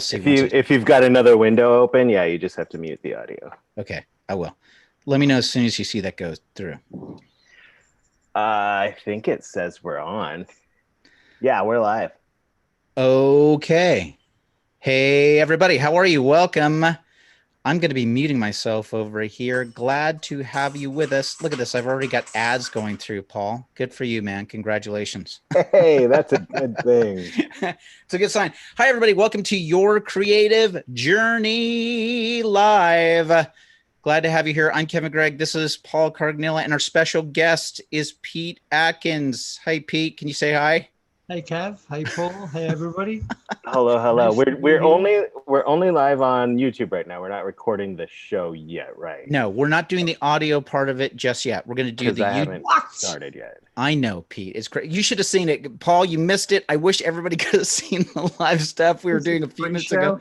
If you've got another window open, yeah, you just have to mute the audio. Okay, I will. Let me know as soon as you see that go through. I think it says we're on. Yeah, we're live. Okay. Hey, everybody. How are you? Welcome. I'm going to be muting myself over here. Glad to have you with us. Look at this. I've already got ads going through, Paul. Good for you, man. Congratulations. Hey, that's a good thing. It's a good sign. Hi, everybody. Welcome to Your Creative Journey Live. Glad to have you here. I'm Kevin Gregg. This is Paul Carganilla, and our special guest is Pete Atkins. Hi, Pete. Can you say hi? Hey, Kev. Hey, Paul. Hey, everybody. Hello. Nice We're only live on YouTube right now. We're not recording the show yet, right? No, we're not doing the audio part of it just yet. We're going to do the I haven't started yet. I know, Pete. It's great. You should have seen it, Paul. You missed it. I wish everybody could have seen the live stuff we were doing a few minutes ago.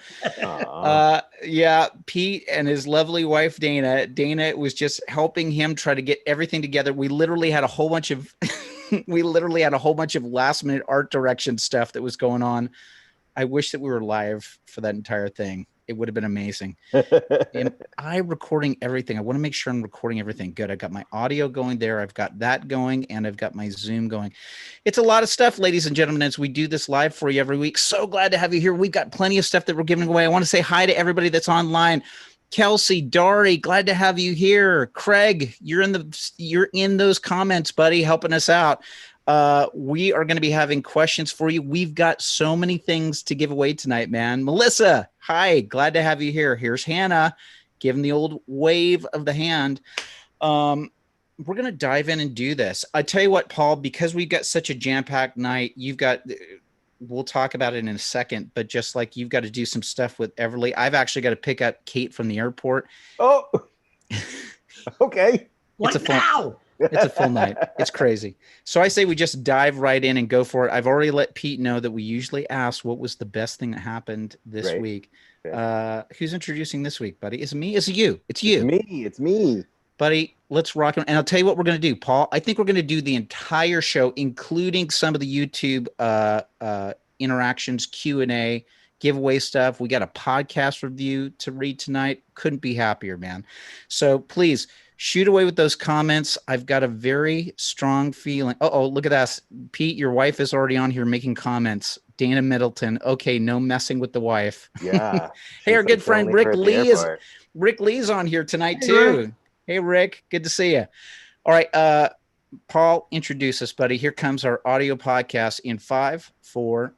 Yeah, Pete and his lovely wife Dana. Dana was just helping him try to get everything together. We literally had a whole bunch of last minute art direction stuff that was going on. I wish that we were live for that entire thing. It would have been amazing. And I'm recording everything. I want to make sure I'm recording everything good. I've got my audio going there. I've got that going, and I've got my Zoom going. It's a lot of stuff, ladies and gentlemen, as we do this live for you every week. So glad to have you here. We've got plenty of stuff that we're giving away. I want to say hi to everybody that's online. Kelsey, Dari, glad to have you here. Craig, you're in those comments, buddy, helping us out. We are going to be having questions for you. We've got so many things to give away tonight, man. Melissa, hi, glad to have you here. Here's Hannah, giving the old wave of the hand. We're going to dive in and do this. I tell you what, Paul, because we've got such a jam-packed night, we'll talk about it in a second, but just like you've got to do some stuff with Everly. I've actually got to pick up Kate from the airport. Oh, okay. It's a full night. It's crazy. So I say we just dive right in and go for it. I've already let Pete know that we usually ask what was the best thing that happened this week. Who's introducing this week, buddy? Is it me? Is it you? It's you. It's me. Buddy, let's rock it. And I'll tell you what we're going to do, Paul. I think we're going to do the entire show, including some of the YouTube interactions, Q&A, giveaway stuff. We got a podcast review to read tonight. Couldn't be happier, man. So please shoot away with those comments. I've got a very strong feeling. Oh, look at us. Pete, your wife is already on here making comments. Dana Middleton. Okay, no messing with the wife. Yeah. Hey, our good friend Rick Lee's on here tonight too. Hey, Rick. Good to see you. All right, Paul, introduce us, buddy. Here comes our audio podcast in 5, 4.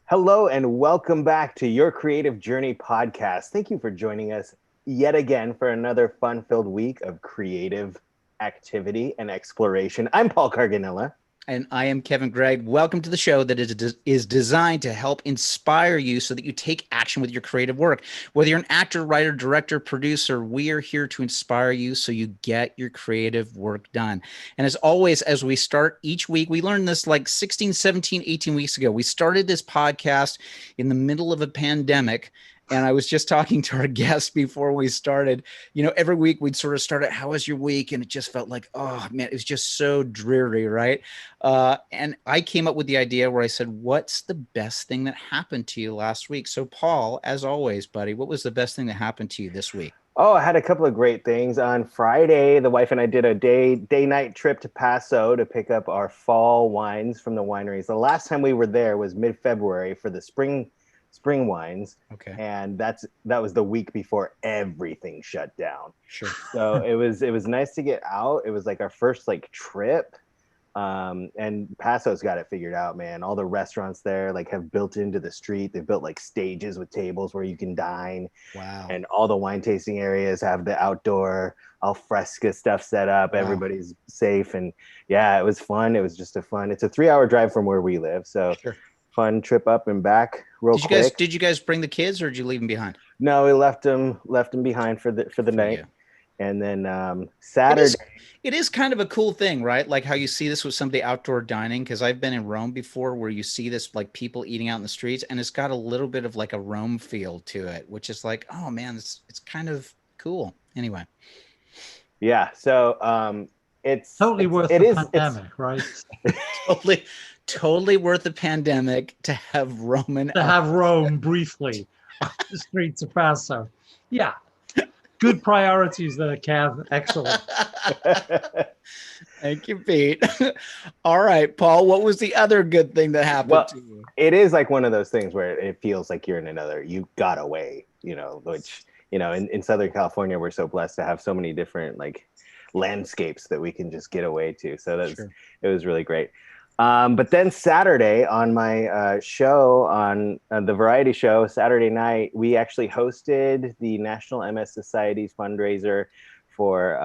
Hello and welcome back to Your Creative Journey podcast. Thank you for joining us yet again for another fun-filled week of creative activity and exploration. I'm Paul Carganilla. And I am Kevin Gregg. Welcome to the show that is designed to help inspire you so that you take action with your creative work. Whether you're an actor, writer, director, producer, we are here to inspire you so you get your creative work done. And as always, as we start each week, we learned this like 16, 17, 18 weeks ago. We started this podcast in the middle of a pandemic. And I was just talking to our guest before we started. You know, every week we'd sort of start at, how was your week? And it just felt like, oh, man, it was just so dreary, right? And I came up with the idea where I said, what's the best thing that happened to you last week? So, Paul, as always, buddy, what was the best thing that happened to you this week? Oh, I had a couple of great things. On Friday, the wife and I did a day-night trip to Paso to pick up our fall wines from the wineries. The last time we were there was mid-February for the spring wines. Okay. And that was the week before everything shut down. Sure. So it was nice to get out. It was like our first trip. And Paso's got it figured out, man. All the restaurants there have built into the street. They've built stages with tables where you can dine. Wow. And all the wine tasting areas have the outdoor al fresco stuff set up. Wow. Everybody's safe. And yeah, it was fun. It was just it's a 3-hour drive from where we live. So sure. Fun trip up and back quick. Did you guys bring the kids or did you leave them behind? No, we left them behind for the night. You. And then Saturday. It is kind of a cool thing, right? Like how you see this with some of the outdoor dining, because I've been in Rome before where you see this people eating out in the streets, and it's got a little bit of a Rome feel to it, which is oh man, it's kind of cool. Anyway. Yeah. So it's totally worth the pandemic, right? totally worth the pandemic to have Roman. To have Rome briefly on the streets of Paso. Yeah. Good priorities there, Kev. Excellent. Thank you, Pete. All right, Paul, what was the other good thing that happened to you? It is like one of those things where it feels like you're in another, you got away, which, in Southern California, we're so blessed to have so many different like landscapes that we can just get away to. So it was really great. But then Saturday on my show, on the variety show, Saturday night, we actually hosted the National MS Society's fundraiser for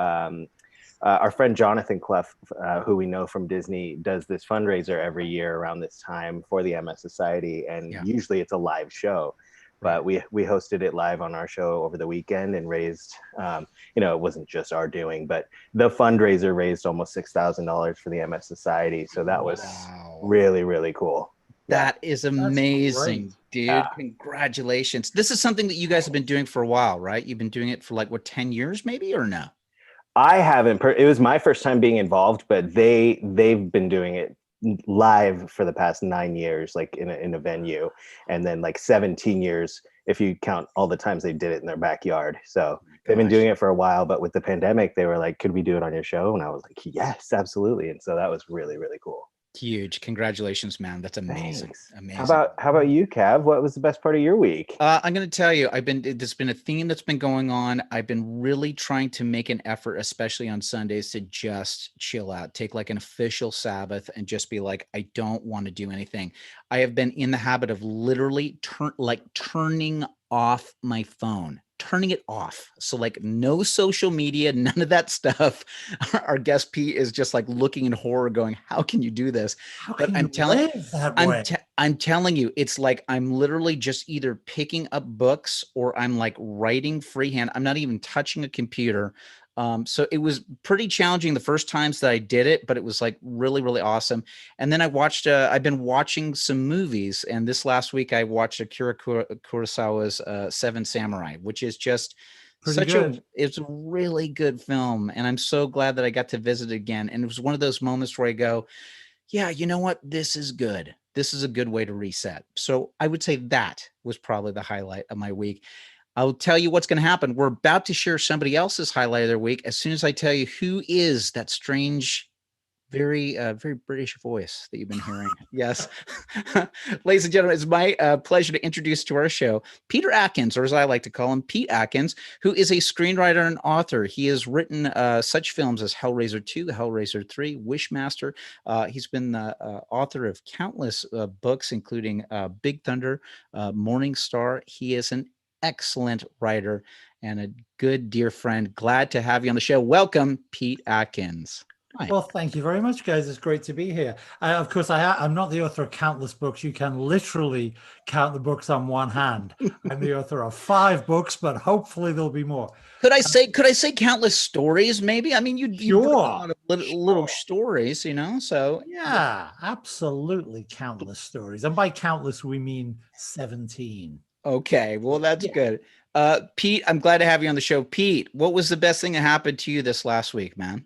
our friend Jonathan Clough, who we know from Disney, does this fundraiser every year around this time for the MS Society. And usually it's a live show. But we hosted it live on our show over the weekend and raised, it wasn't just our doing, but the fundraiser raised almost $6,000 for the MS Society. So that was really, really cool. That is amazing, dude. Yeah. Congratulations. This is something that you guys have been doing for a while, right? You've been doing it for 10 years maybe, or no? I haven't. It was my first time being involved, but they've been doing it live for the past 9 years, like in a venue, and then 17 years if you count all the times they did it in their backyard. So they've been doing it for a while, but with the pandemic, they were like, could we do it on your show? And I was like, yes, absolutely. And so that was really, really cool. Huge. Congratulations, man. That's amazing. Thanks. Amazing. How about you, Cav? What was the best part of your week? I'm going to tell you, there's been a theme that's been going on. I've been really trying to make an effort, especially on Sundays, to just chill out, take an official Sabbath and just be like, I don't want to do anything. I have been in the habit of literally turning off my phone. Turning it off. So no social media, none of that stuff. Our guest Pete is just looking in horror going, how can you do this? But I'm telling you, it's I'm literally just either picking up books or I'm writing freehand. I'm not even touching a computer. So it was pretty challenging the first times that I did it, but it was really, really awesome. And then I've been watching some movies, and this last week I watched Akira Kurosawa's Seven Samurai, which is just it's a really good film. And I'm so glad that I got to visit it again. And it was one of those moments where I go, yeah, you know what? This is good. This is a good way to reset. So I would say that was probably the highlight of my week. I'll tell you what's going to happen. We're about to share somebody else's highlight of their week as soon as I tell you who is that strange, very, very British voice that you've been hearing. Yes. Ladies and gentlemen, it's my pleasure to introduce to our show Peter Atkins, or as I like to call him, Pete Atkins, who is a screenwriter and author. He has written such films as Hellraiser 2, Hellraiser 3, Wishmaster. He's been the author of countless books, including Big Thunder, Morning Star. He is an excellent writer and a good dear friend. Glad to have you on the show. Welcome, Pete Atkins. Hi. Well, thank you very much, guys. It's great to be here. Of course, I'm not the author of countless books. You can literally count the books on one hand. I'm the author of 5 books, but hopefully there'll be more. Could I say countless stories? Maybe. I mean, you sure. a lot of little stories, So yeah, absolutely countless stories, and by countless we mean 17. Okay, well, that's good. Pete, I'm glad to have you on the show. Pete, what was the best thing that happened to you this last week, man?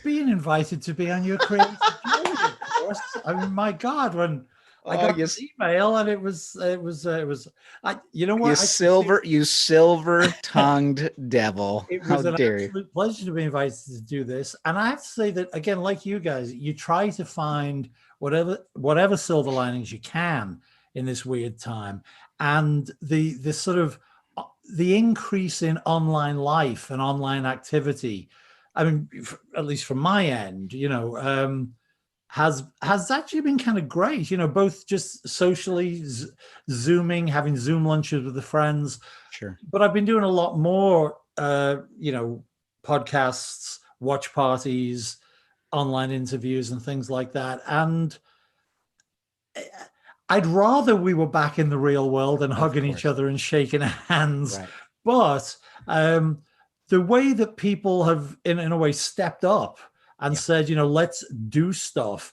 Being invited to be on your creative journey, of course. I mean, my God, when I got this email and it was you know what? You silver-tongued devil. It was an absolute pleasure to be invited to do this. And I have to say that, again, like you guys, you try to find whatever silver linings you can in this weird time. And the sort of the increase in online life and online activity, I mean, at least from my end, has actually been kind of great, both just socially Zooming, having Zoom lunches with the friends. Sure. But I've been doing a lot more, podcasts, watch parties, online interviews and things like that. And I'd rather we were back in the real world and hugging each other and shaking hands. Right. But the way that people have, in a way, stepped up and said, let's do stuff.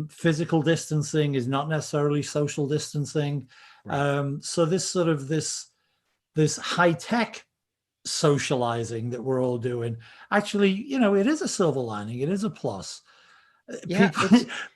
Physical distancing is not necessarily social distancing. Right. So this sort of this high-tech socializing that we're all doing, actually, it is a silver lining. It is a plus. Yeah,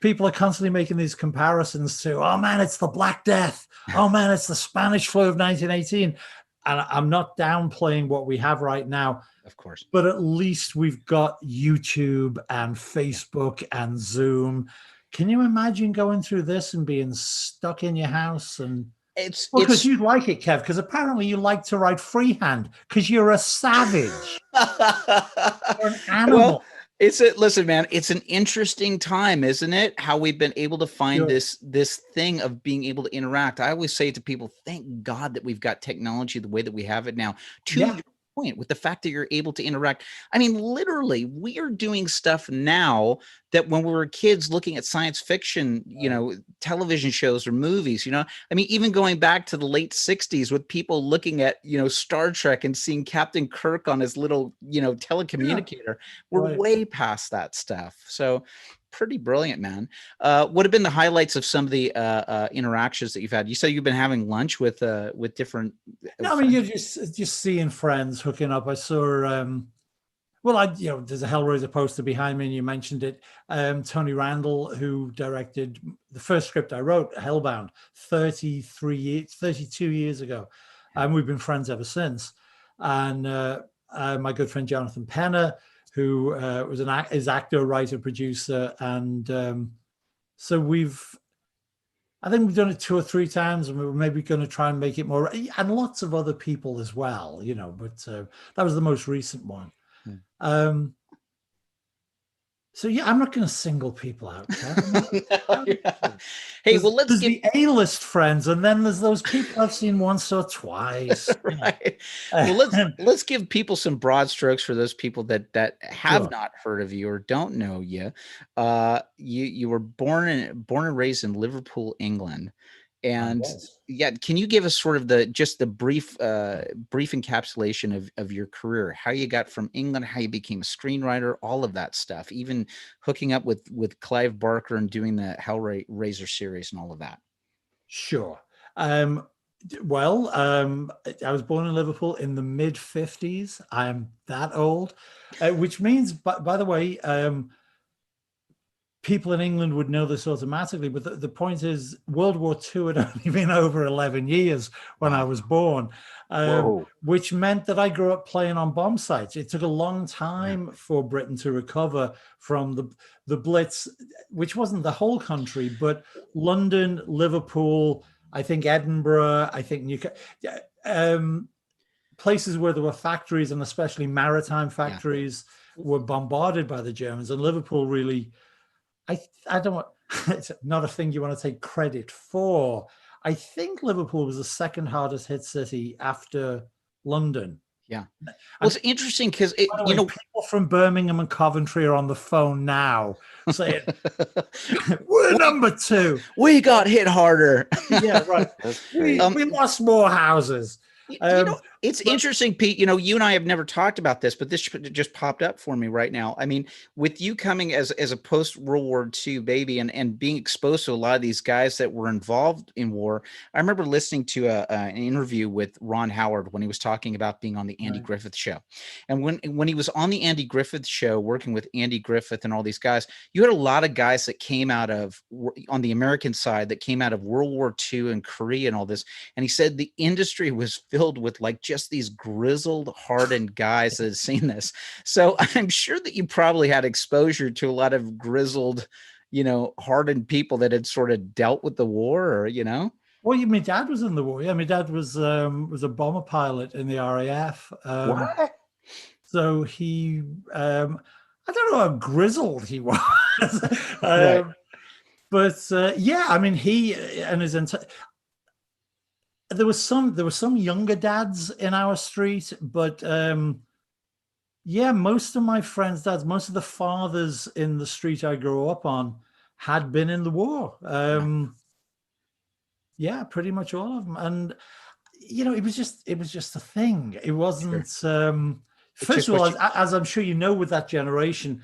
people are constantly making these comparisons to, oh man, it's the Black Death. Oh man, it's the Spanish flu of 1918. And I'm not downplaying what we have right now. Of course. But at least we've got YouTube and Facebook and Zoom. Can you imagine going through this and being stuck in your house? And it's because you'd like it, Kev, because apparently you like to write freehand because you're a savage. You're an animal. Well, listen, man, it's an interesting time, isn't it? How we've been able to find this thing of being able to interact. I always say to people, thank God that we've got technology the way that we have it now. Your point, with the fact that you're able to interact. I mean, literally, we are doing stuff now that when we were kids looking at science fiction, television shows or movies, I mean, even going back to the late 60s with people looking at, Star Trek and seeing Captain Kirk on his little, telecommunicator, we're way past that stuff. So pretty brilliant, man. What have been the highlights of some of the interactions that you've had? You said you've been having lunch with different. No, I mean, you're just seeing friends hooking up. I saw, there's a Hellraiser poster behind me, and you mentioned it. Tony Randall, who directed the first script I wrote, Hellbound, 32 years ago, and we've been friends ever since. And my good friend Jonathan Penner, who was is actor, writer, producer, and so I think we've done it 2 or 3 times, and we're maybe going to try and make it more, and lots of other people as well, but that was the most recent one. So yeah, I'm not going to single people out. Hey, well, there's the A-list friends, and then there's those people I've seen once or twice. Right. Well, let's give people some broad strokes for those people that have not heard of you or don't know you. You were born and raised in Liverpool, England. And can you give us sort of the brief encapsulation of your career, how you got from England, how you became a screenwriter, all of that stuff, even hooking up with Clive Barker and doing the Hellraiser series and all of that? Sure. I was born in Liverpool in the mid 50s. I am that old, which means, by the way, people in England would know this automatically, but the point is World War II had only been over 11 years when I was born, which meant that I grew up playing on bomb sites. It took a long time for Britain to recover from the Blitz, which wasn't the whole country, but London, Liverpool, I think Edinburgh, I think Newcastle, places where there were factories, and especially maritime factories, were bombarded by the Germans. And Liverpool really... I don't want, it's not a thing you want to take credit for. I think Liverpool was the second hardest hit city after London. Yeah. Well, it's interesting because people from Birmingham and Coventry are on the phone now saying, we're number 2. We got hit harder. Yeah, right. We lost more houses. It's interesting, Pete. You and I have never talked about this, but this just popped up for me right now. I mean, with you coming as a post-World War II baby and being exposed to a lot of these guys that were involved in war, I remember listening to an interview with Ron Howard when he was talking about being on the Andy Griffith Show. And when he was on the Andy Griffith Show, working with Andy Griffith and all these guys, you had a lot of guys that came out of, on the American side, that came out of World War II and Korea and all this. And he said the industry was filled with just these grizzled, hardened guys that had seen this. So I'm sure that you probably had exposure to a lot of grizzled, hardened people that had sort of dealt with the war, or. Well, my dad was in the war. Yeah, my dad was a bomber pilot in the RAF. What? So he, I don't know how grizzled he was, but I mean, he and his entire. There were some younger dads in our street, but most of my friends' dads, most of the fathers in the street I grew up on had been in the war. Pretty much all of them. And it was just a thing. It wasn't first of all, as I'm sure you know, with that generation,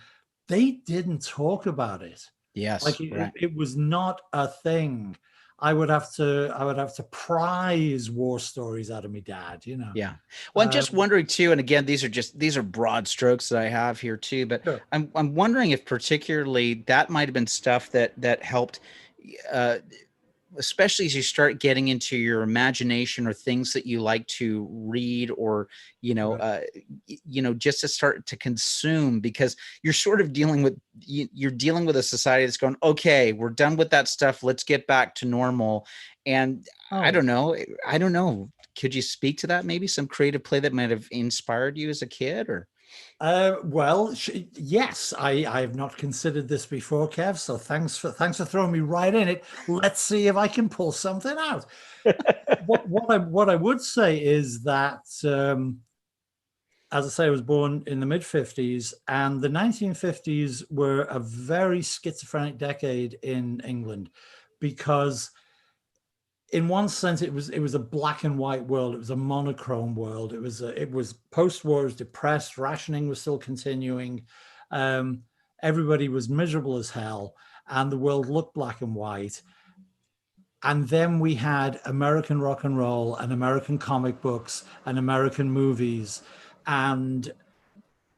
they didn't talk about it. Yes. It was not a thing. I would have to prize war stories out of my dad, you know. Yeah. Well, I'm just wondering too, and again, these are broad strokes that I have here too, but Sure. I'm wondering if particularly that might have been stuff that helped, especially as you start getting into your imagination or things that you like to read, or just to start to consume, because you're sort of dealing with a society that's going, okay, we're done with that stuff, let's get back to normal. And I don't know, could you speak to that? Maybe some creative play that might have inspired you as a kid? Or well, yes, I have not considered this before, Kev. So thanks for throwing me right in it. Let's see if I can pull something out. what I would say is that, as I say, I was born in the mid-50s, and the 1950s were a very schizophrenic decade in England, because in one sense, it was a black and white world. It was a monochrome world. It was post-war. It was depressed. Rationing was still continuing. Everybody was miserable as hell, and the world looked black and white. And then we had American rock and roll and American comic books and American movies, and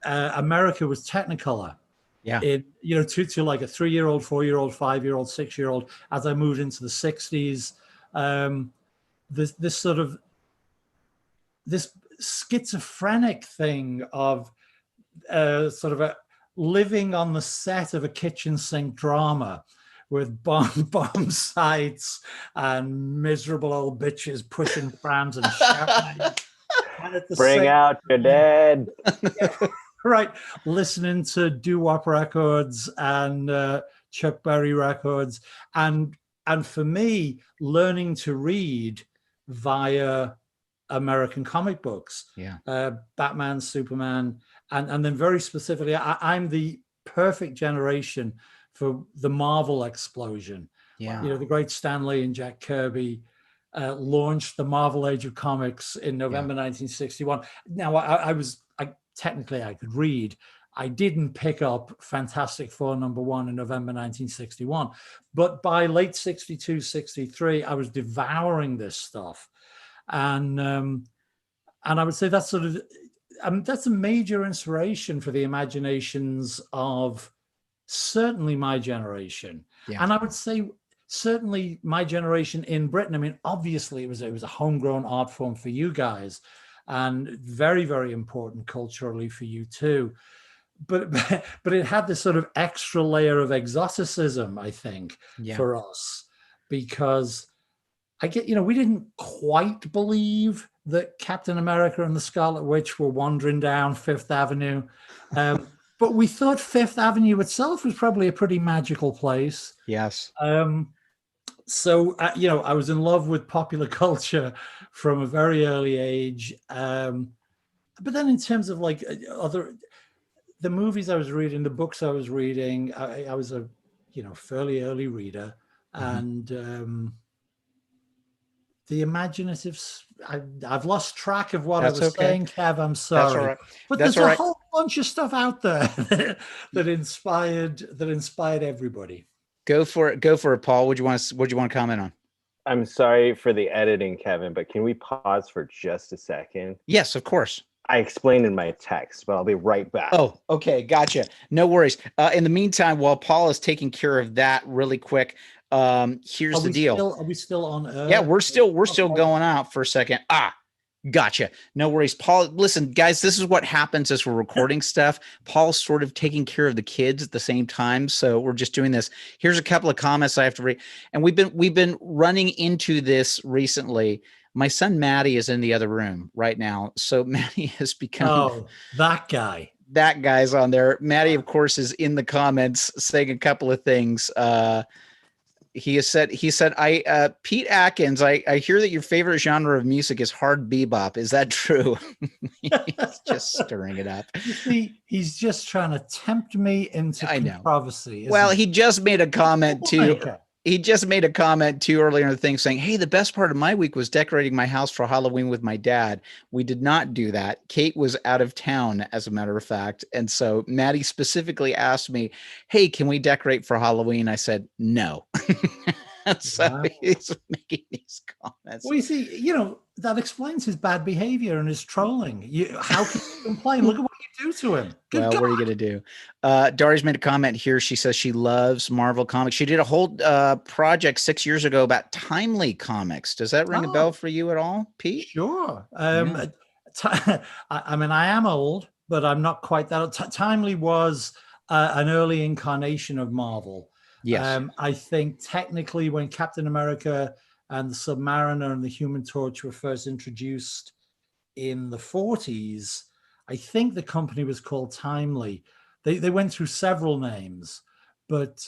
America was Technicolor. Yeah. To like a 3-year-old, 4-year-old, 5-year-old, 6-year-old. As I moved into the 60s. This schizophrenic thing of sort of living on the set of a kitchen sink drama with bomb sites and miserable old bitches pushing prams and shouting. And Bring out your dead. Right, listening to doo-wop records and Chuck Berry records, and for me, learning to read via American comic books, Batman, Superman, and then very specifically, I'm the perfect generation for the Marvel explosion. Yeah, the great Stan Lee and Jack Kirby launched the Marvel Age of Comics in November 1961. Now, I technically I could read. I didn't pick up Fantastic Four #1 in November 1961, but by late 62, 63, I was devouring this stuff. And I would say that's that's a major inspiration for the imaginations of certainly my generation. Yeah. And I would say certainly my generation in Britain. I mean, obviously it was a homegrown art form for you guys, and very, very important culturally for you too. But it had this sort of extra layer of exoticism, I think, for us, because we didn't quite believe that Captain America and the Scarlet Witch were wandering down Fifth Avenue. But we thought Fifth Avenue itself was probably a pretty magical place. Yes. So, I was in love with popular culture from a very early age. But then in terms of like the movies I was reading, the books I was reading, I was a, fairly early reader. Mm-hmm. And the imaginative, I've lost track of what I was saying, Kev. I'm sorry. That's all right. But there's a whole bunch of stuff out there that inspired everybody. Go for it, Paul. What do you want to comment on? I'm sorry for the editing, Kevin, but can we pause for just a second? Yes, of course. I explained in my text, but I'll be right back. Oh, okay. Gotcha. No worries. In the meantime, while Paul is taking care of that really quick, here's the deal. Are we still on Earth? Yeah, we're still going out for a second. Gotcha. No worries. Paul, listen, guys, this is what happens as we're recording stuff. Paul's sort of taking care of the kids at the same time. So we're just doing this. Here's a couple of comments I have to read. And we've been running into this recently. My son, Maddie, is in the other room right now. So Maddie has become... Oh, that guy. That guy's on there. Maddie, of course, is in the comments saying a couple of things. He said, Pete Atkins, I hear that your favorite genre of music is hard bebop. Is that true? He's just stirring it up. You see, he's just trying to tempt me into controversy. Well, he just made a comment too. He just made a comment too earlier in the thing saying, hey, the best part of my week was decorating my house for Halloween with my dad. We did not do that. Kate was out of town, as a matter of fact. And so Maddie specifically asked me, hey, can we decorate for Halloween? I said, no. So Wow. he's making these comments. Well, you see, that explains his bad behavior and his trolling. How can you complain? Look at what you do to him. Good Well, God. what are you going to do? Dari's made a comment here. She says she loves Marvel comics. She did a whole project 6 years ago about timely comics. Does that ring a bell for you at all, Pete? Sure. I mean, I am old, but I'm not quite that old. Timely was an early incarnation of Marvel. Yes. I think technically when Captain America and the Submariner and the Human Torch were first introduced in the 40s, I think the company was called Timely. They went through several names, but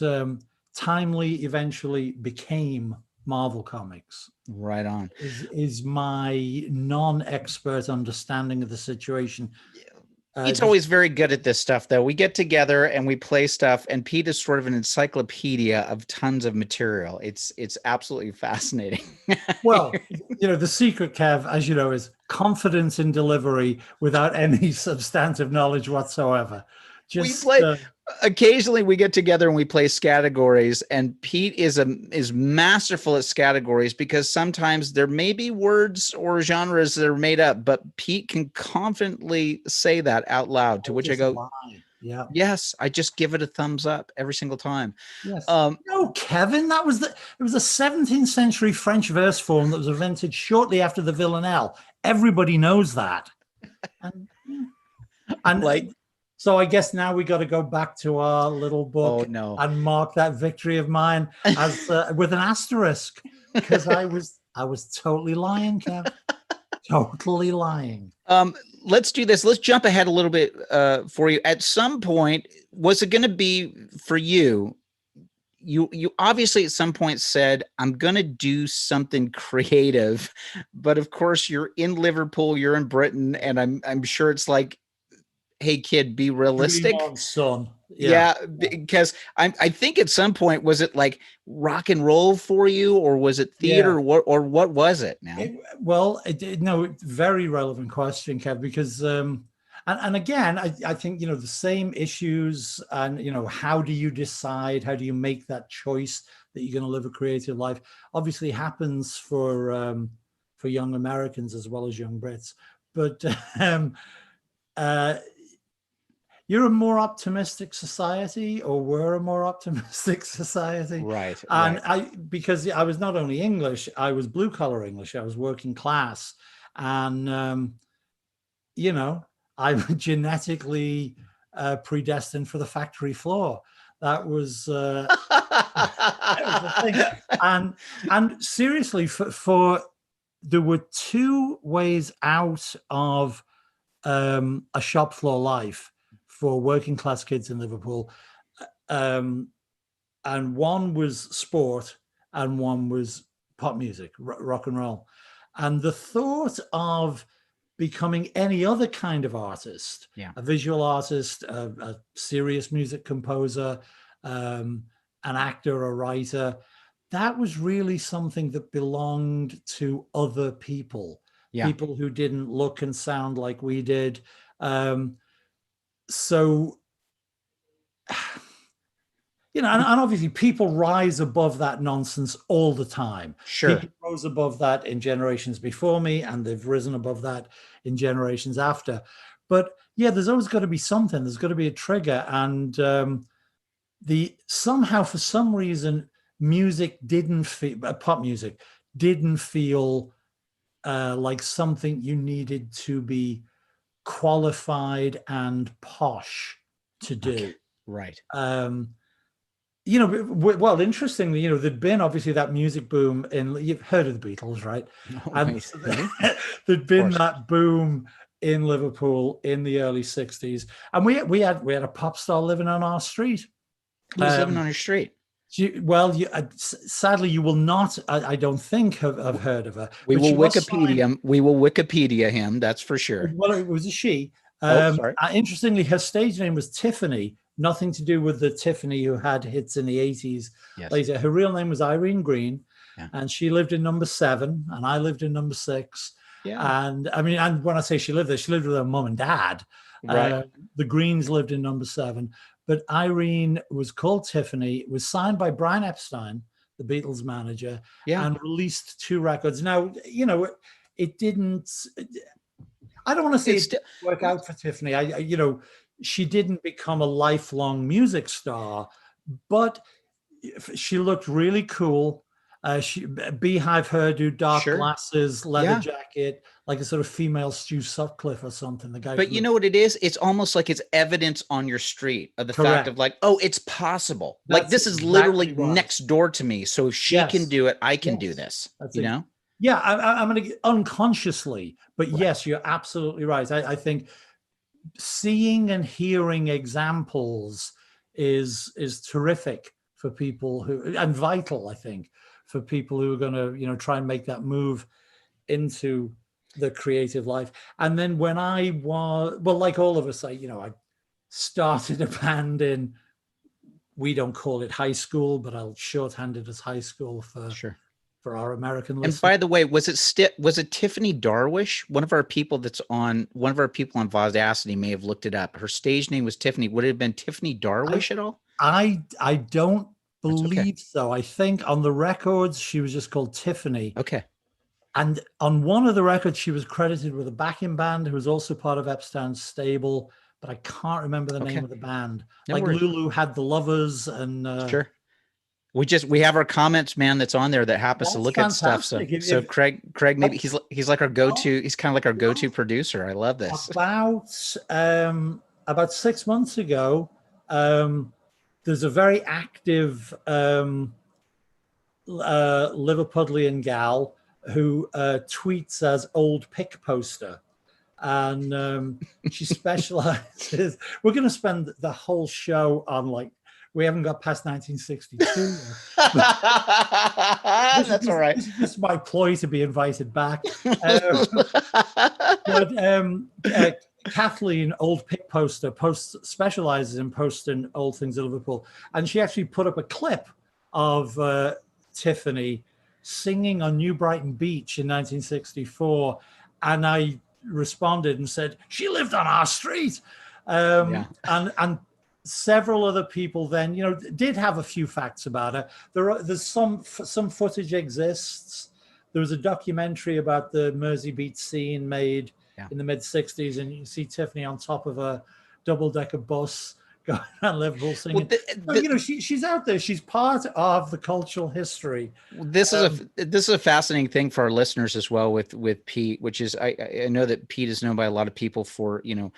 Timely eventually became Marvel Comics. Right on. Is my non-expert understanding of the situation. Pete's always very good at this stuff, though. We get together and we play stuff, and Pete is sort of an encyclopedia of tons of material. It's absolutely fascinating. Well, the secret, Kev, as you know, is confidence in delivery without any substantive knowledge whatsoever. Just occasionally we get together and we play categories, and Pete is masterful at categories, because sometimes there may be words or genres that are made up, but Pete can confidently say that out loud, to which I go, yeah, yes, I just give it a thumbs up every single time. Yes. No, Kevin, it was a 17th century French verse form that was invented shortly after the villanelle. Everybody knows that. And so I guess now we got to go back to our little book and mark that victory of mine as with an asterisk, because I was totally lying, Kev. Totally lying. Let's do this. Let's jump ahead a little bit for you. At some point, was it going to be for you? You obviously at some point said, I'm going to do something creative, but of course you're in Liverpool, you're in Britain, and I'm sure it's like, hey kid, be realistic. Dream on, son. Yeah, because I think at some point, was it like rock and roll for you, or was it theater, or what was it now? Very relevant question, Kev, because and again, I think the same issues, and how do you decide, how do you make that choice that you're going to live a creative life, obviously happens for young Americans as well as young Brits, but you're a more optimistic society, or we're a more optimistic society. Right. And because I was not only English, I was blue collar English, I was working class. And, I'm genetically predestined for the factory floor. That was, that was the thing. And seriously, for there were two ways out of a shop floor life for working class kids in Liverpool, and one was sport and one was pop music, rock and roll. And the thought of becoming any other kind of artist, a visual artist, a serious music composer, an actor, a writer, that was really something that belonged to other people, people who didn't look and sound like we did. So, and obviously people rise above that nonsense all the time. Sure. People rose above that in generations before me, and they've risen above that in generations after. But there's always got to be something. There's got to be a trigger. And somehow, for some reason, pop music didn't feel like something you needed to be qualified and posh to do. Okay. Right. Well, interestingly, there'd been obviously that music boom you've heard of the Beatles, right? And there'd been that boom in Liverpool in the early 60s. And we had a pop star living on our street. Who was living on your street? Sadly, you will not, I don't think, have heard of her. We will Wikipedia him, that's for sure. Well, it was a she. Sorry. Interestingly, her stage name was Tiffany, nothing to do with the Tiffany who had hits in the 80s later. Her real name was Irene Green, and she lived in number 7, and I lived in number 6. Yeah. And I mean, and when I say she lived there, she lived with her mom and dad. Right. The Greens lived in number 7. But Irene was called Tiffany, was signed by Brian Epstein, the Beatles manager, Yeah. and released 2 records. Now, you know, it didn't. I don't want to say it didn't work out for Tiffany. You know, she didn't become a lifelong music star, but she looked really cool. She beehive hairdo, dark glasses, leather jacket, like a sort of female Stu Sutcliffe or something. The guy. But you know what it is? It's almost like it's evidence on your street of the fact of like, oh, it's possible. Like this is literally next door to me. So if she can do it, I can do this. You know? Yeah, I'm going to unconsciously, but yes, you're absolutely right. I think seeing and hearing examples is terrific for people who, and vital, I think, for people who are going to, you know, try and make that move into the creative life. And then when I was, well, like all of us, you know, I started a band in, we don't call it high school, but I'll shorthand it as high school for our American listeners. And by the way, was it Tiffany Darwish? One of our people on Vaudacity may have looked it up. Her stage name was Tiffany. Would it have been Tiffany Darwish at all? I don't believe so. I think on the records she was just called Tiffany. Okay. And on one of the records she was credited with a backing band who was also part of Epstein's stable, but I can't remember the name of the band. No like worries. Lulu had the Lovers and sure. We have our comments man that's on there that happens to look fantastic. At stuff. So Craig maybe he's like our go-to, he's kind of like our go-to producer. I love this. About 6 months ago, there's a very active Liverpudlian gal who tweets as Old Pick Poster. And she specializes. We're going to spend the whole show on like, we haven't got past 1962. That's all right. This is just my ploy to be invited back. Kathleen, Old Pick Poster, specializes in posting old things in Liverpool. And she actually put up a clip of Tiffany singing on New Brighton Beach in 1964. And I responded and said, she lived on our street. And several other people then, you know, did have a few facts about her. There's some footage exists. There was a documentary about the Mersey Beat scene made in the mid-60s, and you can see Tiffany on top of a double-decker bus going around Liverpool singing. Well, you know, she's out there. She's part of the cultural history. This is a fascinating thing for our listeners as well with Pete, which is I know that Pete is known by a lot of people for, you know,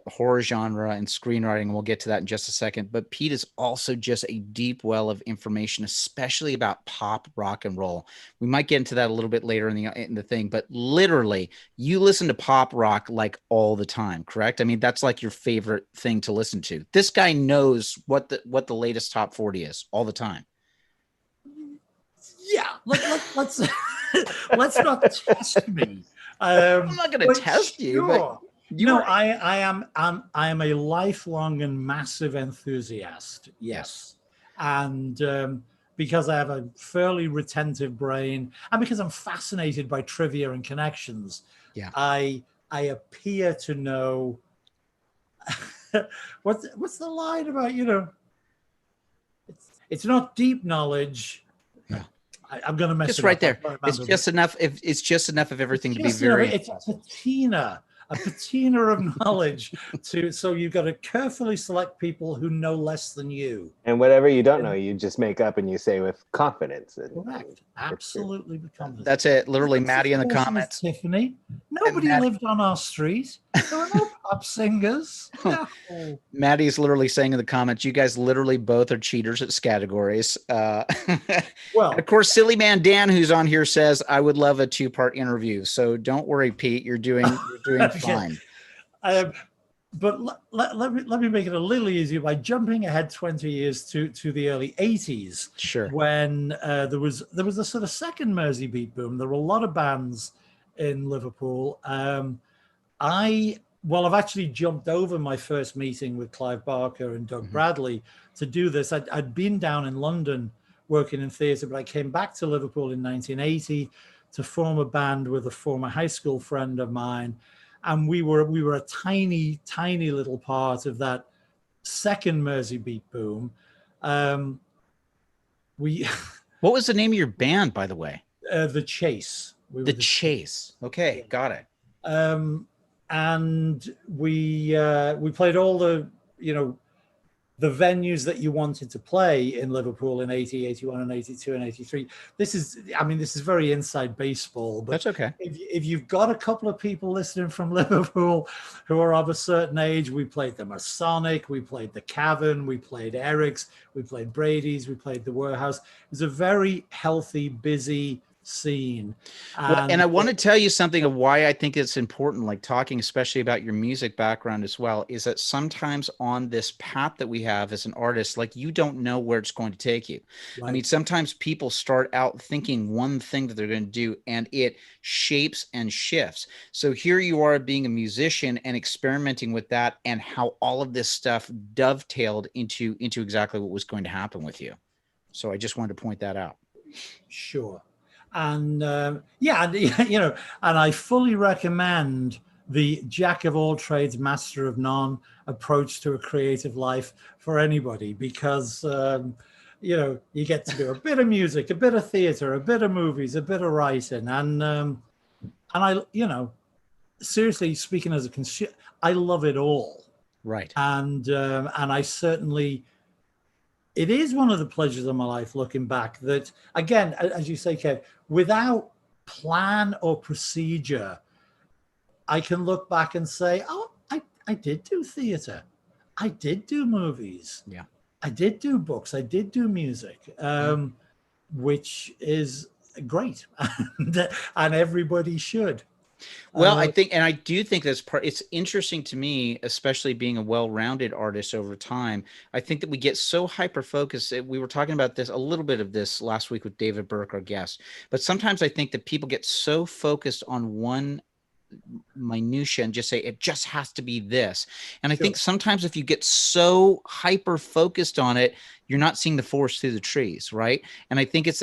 horror genre and screenwriting, and we'll get to that in just a second. But Pete is also just a deep well of information, especially about pop rock and roll. We might get into that a little bit later in the thing, but literally, you listen to pop rock like all the time, correct? I mean, that's like your favorite thing to listen to. This guy knows what the latest top 40 is all the time. Yeah, let's let's not test me. I'm not going to test you, but I am a lifelong and massive enthusiast. Yes, and because I have a fairly retentive brain, and because I'm fascinated by trivia and connections, I appear to know. What's the line about, you know, it's not deep knowledge. Yeah. I'm going to mess just it right up. there. It's just enough. It's just enough of everything to be very. It's a patina of knowledge so you've got to carefully select people who know less than you. And whatever you don't know, you just make up and you say with confidence. Correct. Absolutely with confidence. That's it. Literally, Maddie in the comments. Tiffany. Nobody lived on our street. There were no pop singers. No. Maddie's literally saying in the comments, you guys literally both are cheaters at categories. Well, and of course, Silly Man Dan, who's on here, says, I would love a 2-part interview. So don't worry, Pete, you're doing fine. But let me make it a little easier by jumping ahead 20 years to the early 80s. Sure. When there was a sort of second Mersey beat boom. There were a lot of bands in Liverpool. I've actually jumped over my first meeting with Clive Barker and Doug Bradley to do this. I'd been down in London working in theatre, but I came back to Liverpool in 1980 to form a band with a former high school friend of mine. And we were a tiny, tiny little part of that second Mersey beat boom. What was the name of your band, by the way? The Chase. The Chase. Okay, got it. And we played all the, the venues that you wanted to play in Liverpool in 80, 81 and 82 and 83. This is very inside baseball, but that's okay. If you've got a couple of people listening from Liverpool who are of a certain age, we played the Masonic, we played the Cavern, we played Eric's, we played Brady's, we played the Warehouse. It was a very healthy, busy scene. And I want to tell you something of why I think it's important, like talking especially about your music background as well, is that sometimes on this path that we have as an artist, like you don't know where it's going to take you. Right. I mean, sometimes people start out thinking one thing that they're going to do and it shapes and shifts. So here you are being a musician and experimenting with that and how all of this stuff dovetailed into exactly what was going to happen with you. So I just wanted to point that out. Sure. And and I fully recommend the jack of all trades, master of none approach to a creative life for anybody, because you get to do a bit of music, a bit of theater, a bit of movies, a bit of writing, and I, seriously speaking, as a consumer, I love it all. Right. And I certainly. It is one of the pleasures of my life, looking back, that, again, as you say, Kev, without plan or procedure, I can look back and say, oh, I did do theater. I did do movies. Yeah. I did do books. I did do music, which is great. And everybody should. Well, I do think that's it's interesting to me, especially being a well-rounded artist over time. I think that we get so hyper-focused. We were talking about this, a little bit of this last week with David Burke, our guest, but sometimes I think that people get so focused on one minutia and just say it just has to be this. And I think sometimes if you get so hyper focused on it, you're not seeing the forest through the trees, right? And I think it's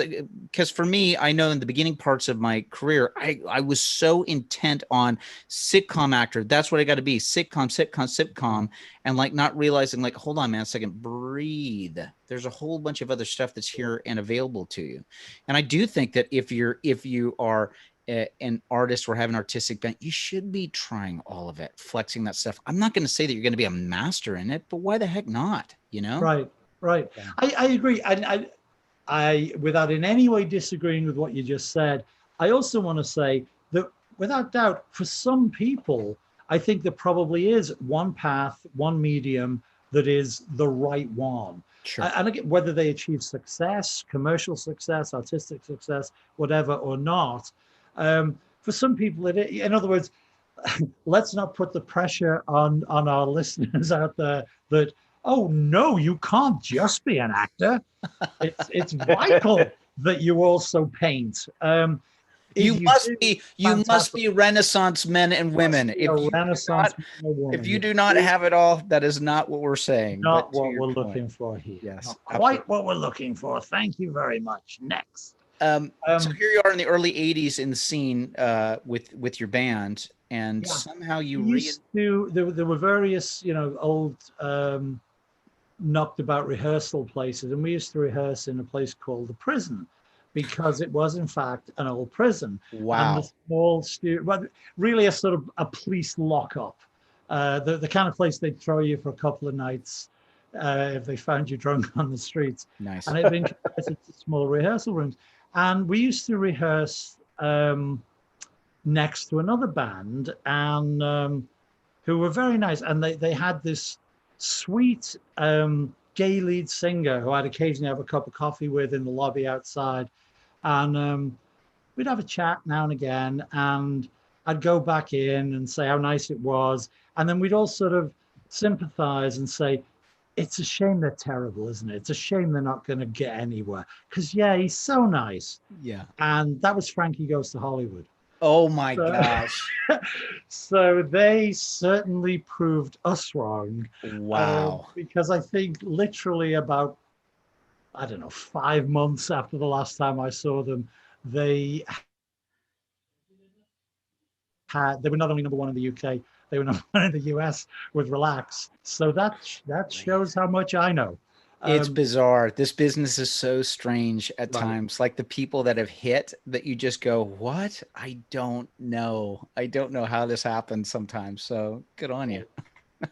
because for me, I know in the beginning parts of my career, I was so intent on sitcom actor. That's what I got to be, sitcom, and like not realizing, like, hold on, man, a second, breathe. There's a whole bunch of other stuff that's here and available to you. And I do think that if you are an artist or have an artistic bent, you should be trying all of it, flexing that stuff. I'm not going to say that you're going to be a master in it, but why the heck not? Right. Yeah. I agree. And I, without in any way disagreeing with what you just said, I also want to say that without doubt, for some people, I think there probably is one path, one medium that is the right one. Sure. And again, whether they achieve success, commercial success, artistic success, whatever or not, for some people, in other words, let's not put the pressure on our listeners out there that, oh no, you can't just be an actor. It's vital that you also paint. You must be Renaissance men and women. If you do not have it all, that is not what we're saying. Not what we're looking for here. Yes, not quite what we're looking for. Thank you very much. Next. So here you are in the early 80s in the scene with your band, and somehow there were various old knocked about rehearsal places, and we used to rehearse in a place called the Prison, because it was in fact an old prison. Wow. And the small but really a sort of a police lockup, the kind of place they'd throw you for a couple of nights if they found you drunk on the streets. Nice. And it'd been converted to small rehearsal rooms. And we used to rehearse next to another band, and who were very nice. And they had this sweet gay lead singer who I'd occasionally have a cup of coffee with in the lobby outside. And we'd have a chat now and again. And I'd go back in and say how nice it was. And then we'd all sort of sympathize and say, it's a shame they're terrible, isn't it? It's a shame they're not going to get anywhere. Because, he's so nice. Yeah. And that was Frankie Goes to Hollywood. Oh, my gosh. So they certainly proved us wrong. Wow. Because I think literally about, 5 months after the last time I saw them, they were not only number one in the UK, they were number one in the US with Relax. So that shows how much I know. It's bizarre. This business is so strange at times. Like the people that have hit that you just go, what? I don't know. I don't know how this happened sometimes. So good on you.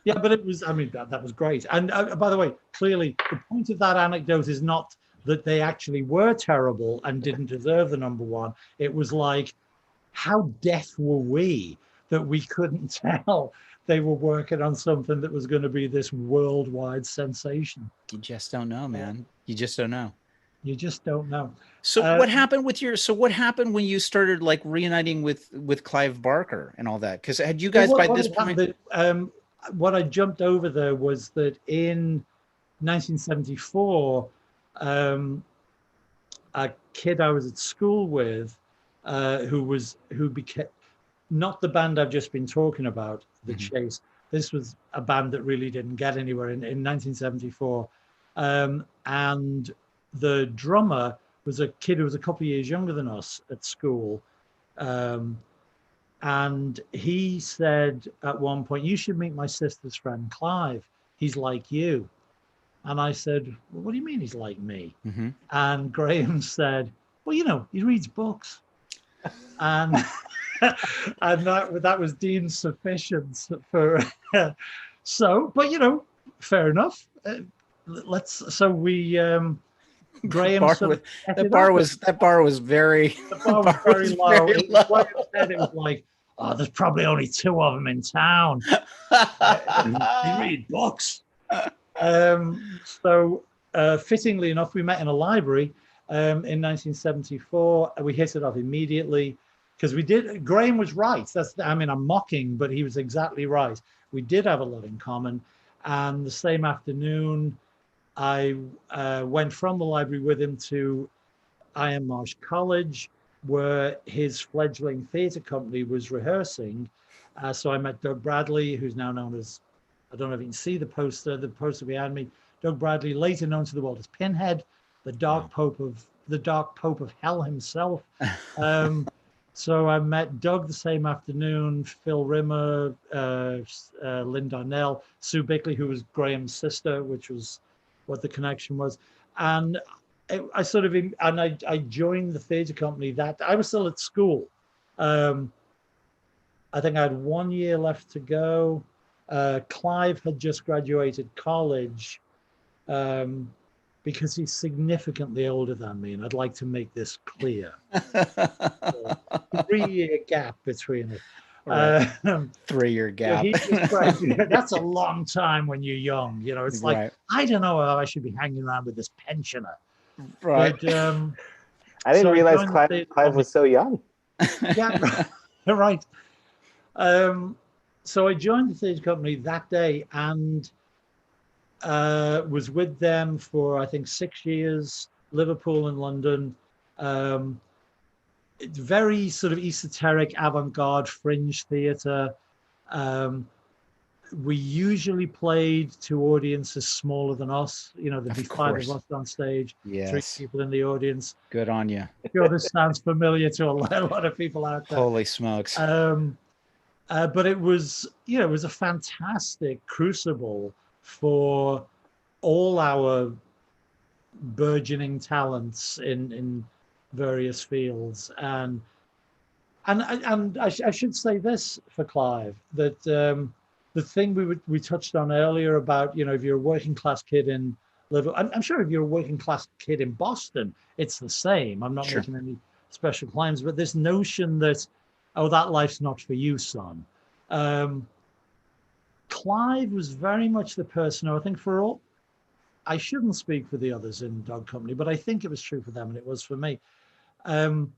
Yeah, but it was, I mean, that was great. And by the way, clearly the point of that anecdote is not that they actually were terrible and didn't deserve the number one. It was like, how deaf were we that we couldn't tell they were working on something that was going to be this worldwide sensation? You just don't know, man. You just don't know. You just don't know. So what happened with your, so what happened when you started like reuniting with Clive Barker and all that? Because had you guys by this point... what I jumped over there was that in 1974, a kid I was at school with, who became not the band I've just been talking about, The Chase. This was a band that really didn't get anywhere in 1974, and the drummer was a kid who was a couple of years younger than us at school. And he said at one point, you should meet my sister's friend, Clive. He's like you. And I said, well, what do you mean he's like me? And Graham said, well, you know, he reads books. And and that was deemed sufficient for, but, you know, fair enough. Graham that bar was very low. It was like, oh, there's probably only two of them in town. They read books. Fittingly enough, we met in a library in 1974. We hit it off immediately because Graham was right. I'm mocking, but he was exactly right. We did have a lot in common. And the same afternoon, I went from the library with him to Iron Marsh College, where his fledgling theatre company was rehearsing. So I met Doug Bradley, who's now known as, I don't know if you can see the poster behind me, Doug Bradley, later known to the world as Pinhead, the dark pope of hell himself. So I met Doug the same afternoon, Phil Rimmer, Lynn Darnell, Sue Bickley, who was Graham's sister, which was what the connection was. And I joined the theatre company that I was still at school. I think I had 1 year left to go. Clive had just graduated college because he's significantly older than me, and I'd like to make this clear. 3 year gap between it. Right. 3 year gap. That's a long time when you're young. You know, it's like, I don't know how I should be hanging around with this pensioner. Right. But, I didn't realize Clive was so young. Yeah, right. So I joined the theatre company that day and was with them for, I think, 6 years, Liverpool and London. It's very sort of esoteric, avant-garde, fringe theatre. We usually played to audiences smaller than us. You know, there'd be 5 of us on stage, 3 people in the audience. Good on you. I'm sure this sounds familiar to a lot of people out there. Holy smokes. But it was, you know, it was a fantastic crucible for all our burgeoning talents in various fields. And I should say this for Clive, that the thing we touched on earlier about, you know, if you're a working class kid in Liverpool, I'm sure if you're a working class kid in Boston, it's the same. I'm not making any special claims, but this notion that, oh, that life's not for you, son. Clive was very much the person who, I think for all, I shouldn't speak for the others in Dog Company, but I think it was true for them and it was for me. You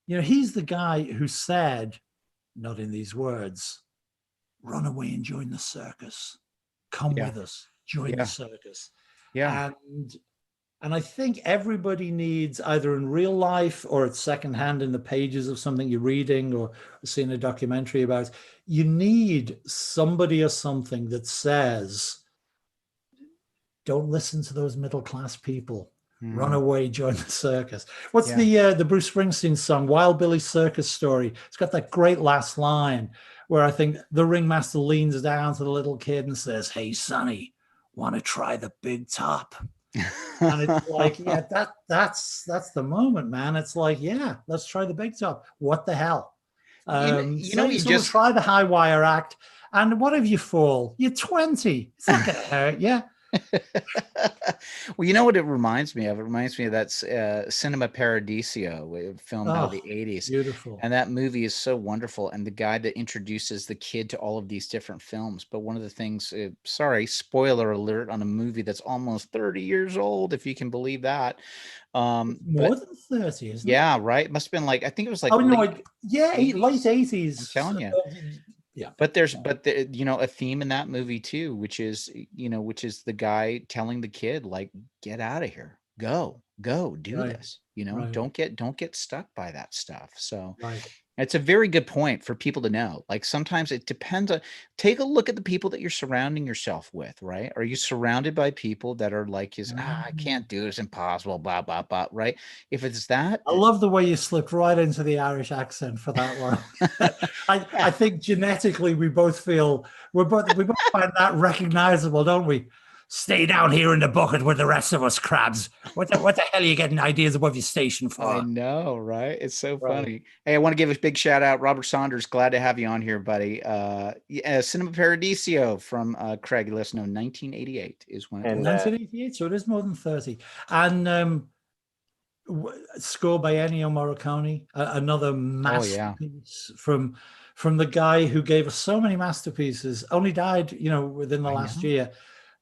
know, he's the guy who said, not in these words, run away and join the circus. Come with us, join the circus. Yeah. And I think everybody needs, either in real life or it's secondhand in the pages of something you're reading or seeing a documentary about, you need somebody or something that says, don't listen to those middle-class people. Run away, join the circus. What's the Bruce Springsteen song, Wild Billy's Circus Story? It's got that great last line where I think the ringmaster leans down to the little kid and says, hey, Sonny, want to try the big top? And it's like, yeah, that's the moment, man. It's like, yeah, let's try the big top. What the hell? You just try the high wire act, and what if you fall? You're 20. It's not gonna hurt you. Well, you know what it reminds me of? It reminds me of that Cinema Paradiso, filmed out of the 80s. Beautiful. And that movie is so wonderful. And the guy that introduces the kid to all of these different films. But one of the things, sorry, spoiler alert on a movie that's almost 30 years old, if you can believe that. More than 30, isn't it? Yeah, right. It must have been like, I think it was like late 80s. I'm telling you. Yeah. But there's a theme in that movie too, which is the guy telling the kid, like, get out of here, go do this, don't get stuck by that stuff. So it's a very good point for people to know. Like, sometimes it depends on, take a look at the people that you're surrounding yourself with, right? Are you surrounded by people that are like, I can't do it, it's impossible, blah, blah, blah, right? If it's that. I love the way you slipped right into the Irish accent for that one. I think genetically we both find that recognizable, don't we? Stay down here in the bucket with the rest of us crabs. What the hell are you getting ideas above your station for? I know, right? It's so funny. Hey, I want to give a big shout out, Robert Saunders. Glad to have you on here, buddy. Cinema Paradiso from Craig. Let us know. 1988 is when it was. 1988, so it is more than 30. And score by Ennio Morricone, another masterpiece from the guy who gave us so many masterpieces. Only died, within the last year.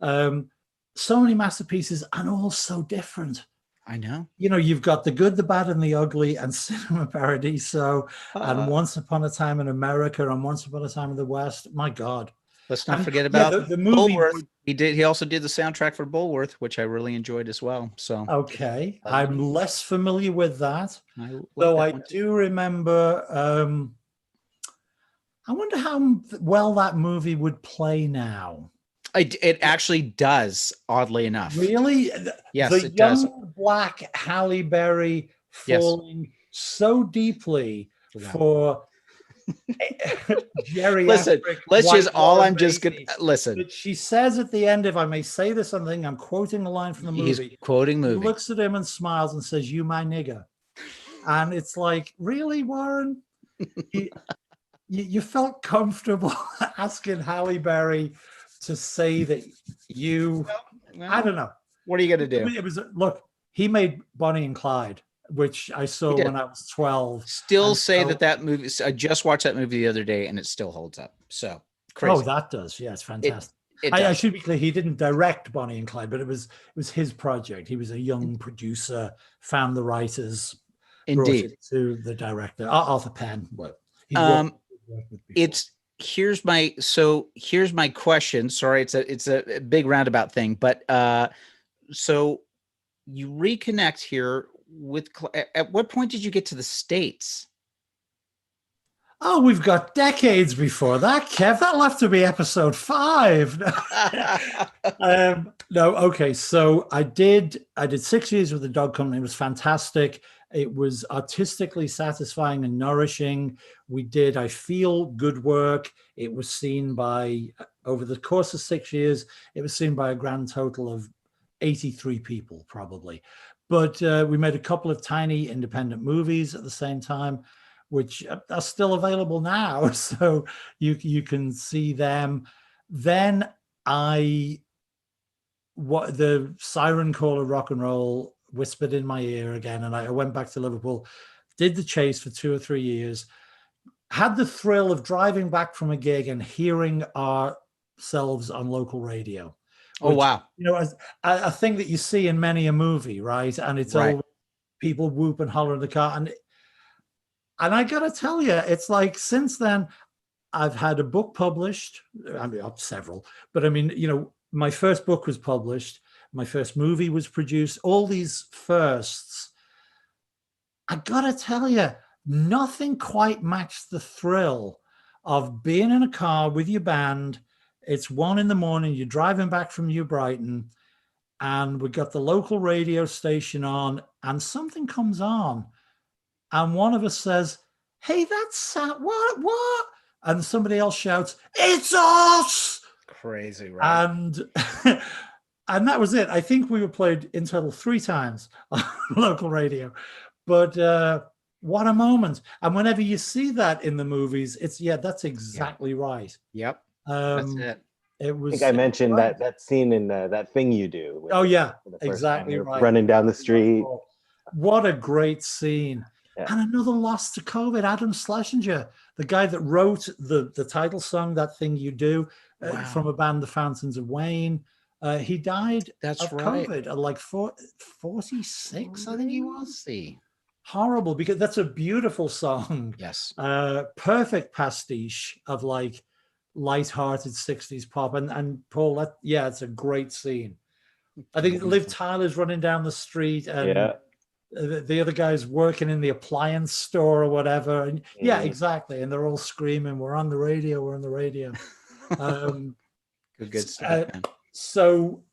So many masterpieces, and all so different. I know. You've got The Good, the Bad, and the Ugly, and Cinema Paradiso, and Once Upon a Time in America, and Once Upon a Time in the West. My God. Let's not forget about the movie. Bulworth. He also did the soundtrack for Bulworth, which I really enjoyed as well. So okay, I'm less familiar with that. Though I do remember. I wonder how well that movie would play now. It actually does, oddly enough. Really? Yes, the it young does. Black Halle Berry falling so deeply for Jerry. Listen, let's just all. I'm just gonna listen. But she says at the end, if I may say this, something, I'm quoting a line from the movie. He's quoting movie. He looks at him and smiles and says, "You my nigger," and it's like, really, Warren? You felt comfortable asking Halle Berry to say that you, I don't know. What are you going to do? It was, look, he made Bonnie and Clyde, which I saw when I was 12. Still say that movie, I just watched that movie the other day and it still holds up. So crazy. Oh, that does. Yeah, it's fantastic. I should be clear, he didn't direct Bonnie and Clyde, but it was his project. He was a young producer, found the writers, brought it to the director, Arthur Penn. But here's my question. Sorry, it's a big roundabout thing, but so you reconnect here with. At what point did you get to the States? Oh, we've got decades before that, Kev. That'll have to be episode 5. No, okay. So I did 6 years with the dog company. It was fantastic. It was artistically satisfying and nourishing. We did, I feel, good work. It was seen by, over the course of 6 years, it was seen by a grand total of 83 people, probably. But we made a couple of tiny independent movies at the same time, which are still available now. So you can see them. Then the siren call of rock and roll whispered in my ear again, and I went back to Liverpool, did the chase for 2 or 3 years, had the thrill of driving back from a gig and hearing ourselves on local radio. Which, oh, wow. A thing that you see in many a movie, right? And it's all people whoop and holler in the car. And I got to tell you, it's like since then, I've had a book published. I mean, several, but I mean, my first book was published. My first movie was produced. All these firsts. I got to tell you, nothing quite matched the thrill of being in a car with your band. It's 1 a.m. You're driving back from New Brighton, and we got the local radio station on, and something comes on. And one of us says, "Hey, that's what?" And somebody else shouts, "It's us!" Crazy, right? And and that was it. I think we were played in total 3 times on local radio. But what a moment. And whenever you see that in the movies, it's that's exactly right. Yep. That's it. It was. I think I mentioned that scene in That Thing You Do. Oh yeah, the exactly right. Running down the street. What a great scene. Yeah. And another loss to COVID, Adam Schlesinger, the guy that wrote the title song, That Thing You Do, from a band, The Fountains of Wayne. He died of COVID at like 46, I think he was. Horrible, because that's a beautiful song. Yes. Perfect pastiche of like light-hearted 60s pop. And Paul, it's a great scene. I think Liv Tyler's running down the street and the other guy's working in the appliance store or whatever. And exactly. And they're all screaming, we're on the radio, we're on the radio. Good stuff. So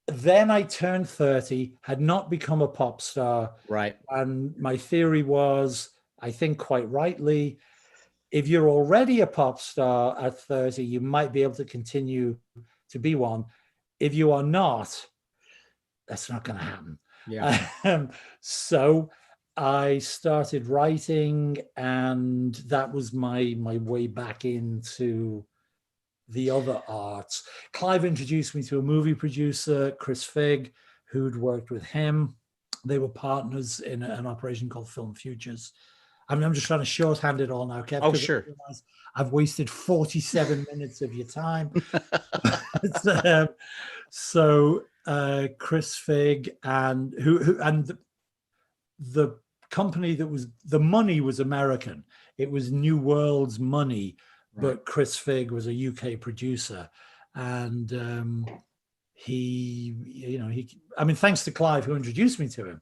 then I turned 30, had not become a pop star. Right. And my theory was, I think quite rightly, if you're already a pop star at 30, you might be able to continue to be one. If you are not, that's not going to happen. Yeah. So I started writing, and that was my way back into the other arts. Clive introduced me to a movie producer, Chris Figg, who'd worked with him. They were partners in an operation called Film Futures. I mean, I'm just trying to shorthand it all now, Kev. Oh, sure. I've wasted 47 minutes of your time. So Chris Figg and the company that was, the money was American. It was New World's money. Right. But Chris Figg was a UK producer, and thanks to Clive, who introduced me to him,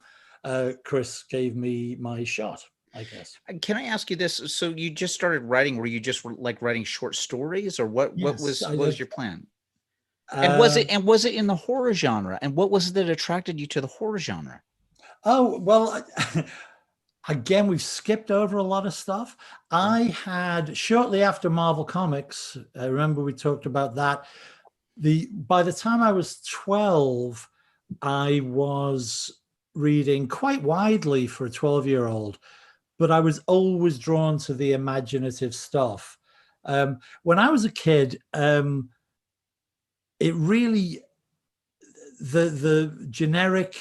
Chris gave me my shot, I guess. Can I ask you this? So you just started writing, were you just like writing short stories, or what was your plan? And was it in the horror genre? And what was it that attracted you to the horror genre? Oh, well, again, we've skipped over a lot of stuff. I had, shortly after Marvel Comics, I remember we talked about that. By the time I was 12, I was reading quite widely for a 12-year-old, but I was always drawn to the imaginative stuff. When I was a kid, it really, the generic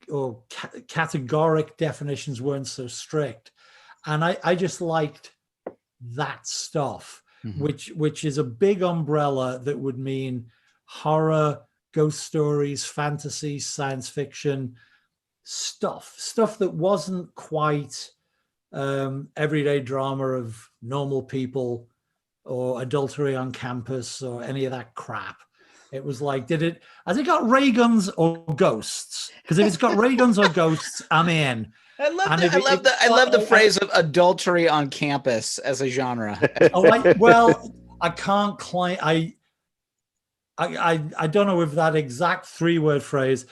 or categoric definitions weren't so strict. And I just liked that stuff, which is a big umbrella that would mean horror, ghost stories, fantasy, science fiction, stuff that wasn't quite everyday drama of normal people or adultery on campus or any of that crap. It was like, has it got ray guns or ghosts? Because if it's got ray guns or ghosts, I'm in. I love the phrase of adultery on campus as a genre. I can't claim. I don't know if that exact 3-word phrase.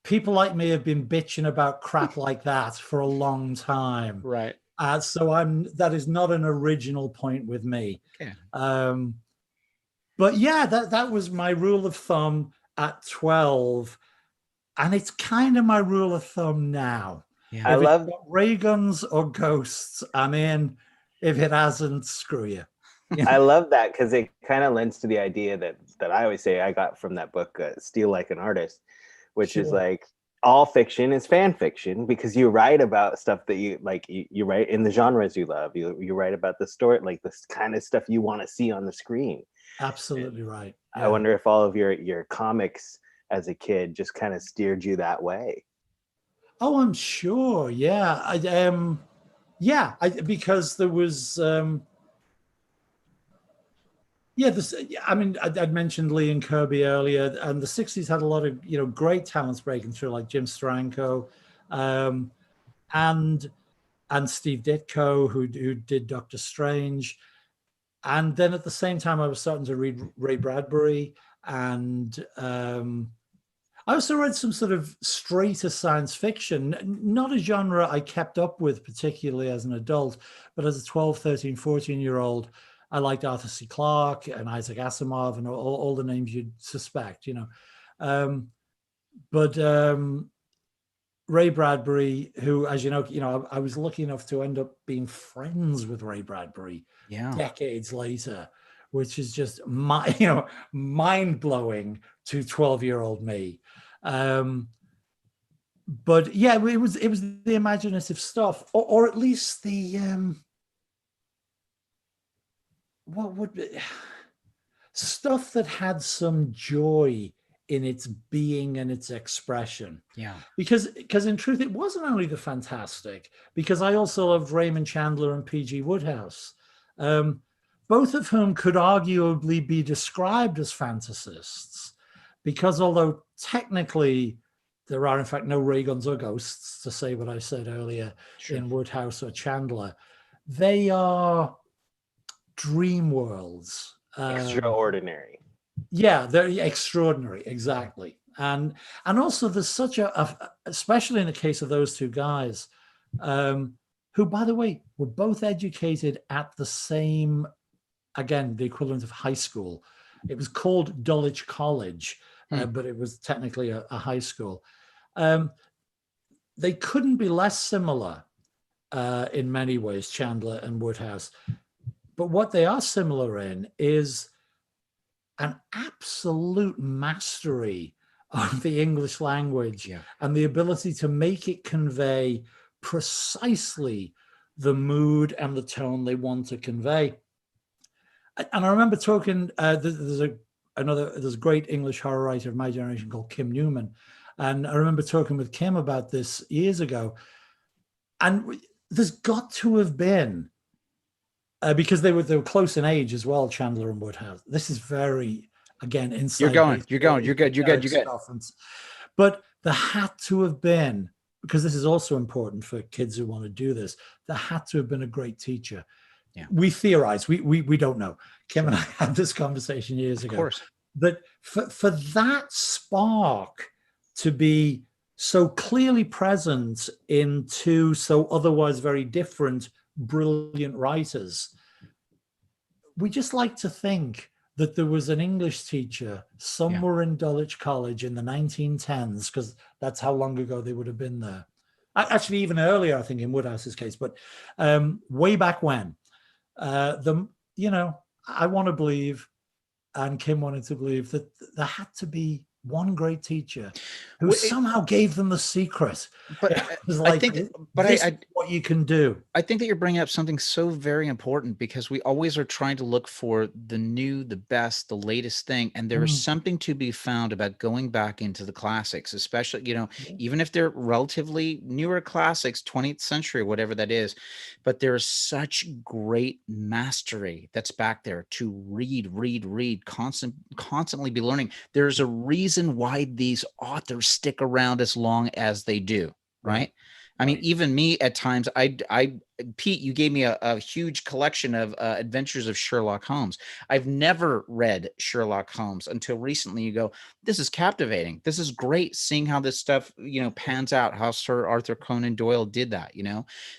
People like me have been bitching about crap like that for a long time. Right. So that is not an original point with me. Okay. But yeah, that was my rule of thumb at 12. And it's kind of my rule of thumb now. Yeah. I love ray guns or ghosts, I'm in. If it hasn't, screw you. I love that, because it kind of lends to the idea that I always say I got from that book, Steal Like an Artist, which is like, all fiction is fan fiction, because you write about stuff that you like. You write in the genres you love. You write about the story, like this kind of stuff you want to see on the screen. Absolutely right. Yeah. I wonder if all of your comics as a kid just kind of steered you that way. Oh, I'm sure. Yeah. Because there was, I'd mentioned Lee and Kirby earlier, and the 60s had a lot of, great talents breaking through, like Jim Steranko, and Steve Ditko, who did Doctor Strange. And then at the same time, I was starting to read Ray Bradbury, and I also read some sort of straighter science fiction, not a genre I kept up with particularly as an adult, but as a 12, 13, 14-year-old, I liked Arthur C. Clarke and Isaac Asimov and all the names you'd suspect, but Ray Bradbury, who, as you know, I was lucky enough to end up being friends with Ray Bradbury decades later, which is just mind blowing to 12-year-old me. But yeah, it was the imaginative stuff, or at least the what would be stuff that had some joy in its being and its expression. Yeah. Because in truth, it wasn't only the fantastic, because I also loved Raymond Chandler and P.G. Wodehouse, both of whom could arguably be described as fantasists, because although technically there are in fact no ray guns or ghosts, to say what I said earlier, in Wodehouse or Chandler, they are dream worlds. Extraordinary. Yeah, they're extraordinary, exactly. And also there's such especially in the case of those two guys, who, by the way, were both educated at the same, again, the equivalent of high school. It was called Dulwich College, but it was technically a high school. They couldn't be less similar in many ways, Chandler and Wodehouse. But what they are similar in is an absolute mastery of the English language and the ability to make it convey precisely the mood and the tone they want to convey. And I remember talking, there's a great English horror writer of my generation called Kim Newman. And I remember talking with Kim about this years ago. And there's got to have been, because they were close in age as well, Chandler and Wodehouse. This is very, again, inside. You're good. But there had to have been, because this is also important for kids who want to do this, there had to have been a great teacher. Yeah. We theorize, we don't know. Kim and I had this conversation years ago. Of course. But for that spark to be so clearly present in two so otherwise very different, brilliant writers, we just like to think that there was an English teacher somewhere in Dulwich College in the 1910s, because that's how long ago they would have been there. Actually, even earlier, I think, in Wodehouse's case, but way back when. I want to believe, and Kim wanted to believe, that there had to be one great teacher who somehow gave them the secret. But it was like, what you can do. I think that you're bringing up something so very important, because we always are trying to look for the new, the best, the latest thing. And there is something to be found about going back into the classics, especially, even if they're relatively newer classics, 20th century, whatever that is, but there's such great mastery that's back there to read, constantly be learning. There's a reason why these authors stick around as long as they do, right? I mean, even me at times, Pete, you gave me a huge collection of adventures of Sherlock Holmes. I've never read Sherlock Holmes until recently. You go, this is captivating. This is great seeing how this stuff, pans out, how Sir Arthur Conan Doyle did that,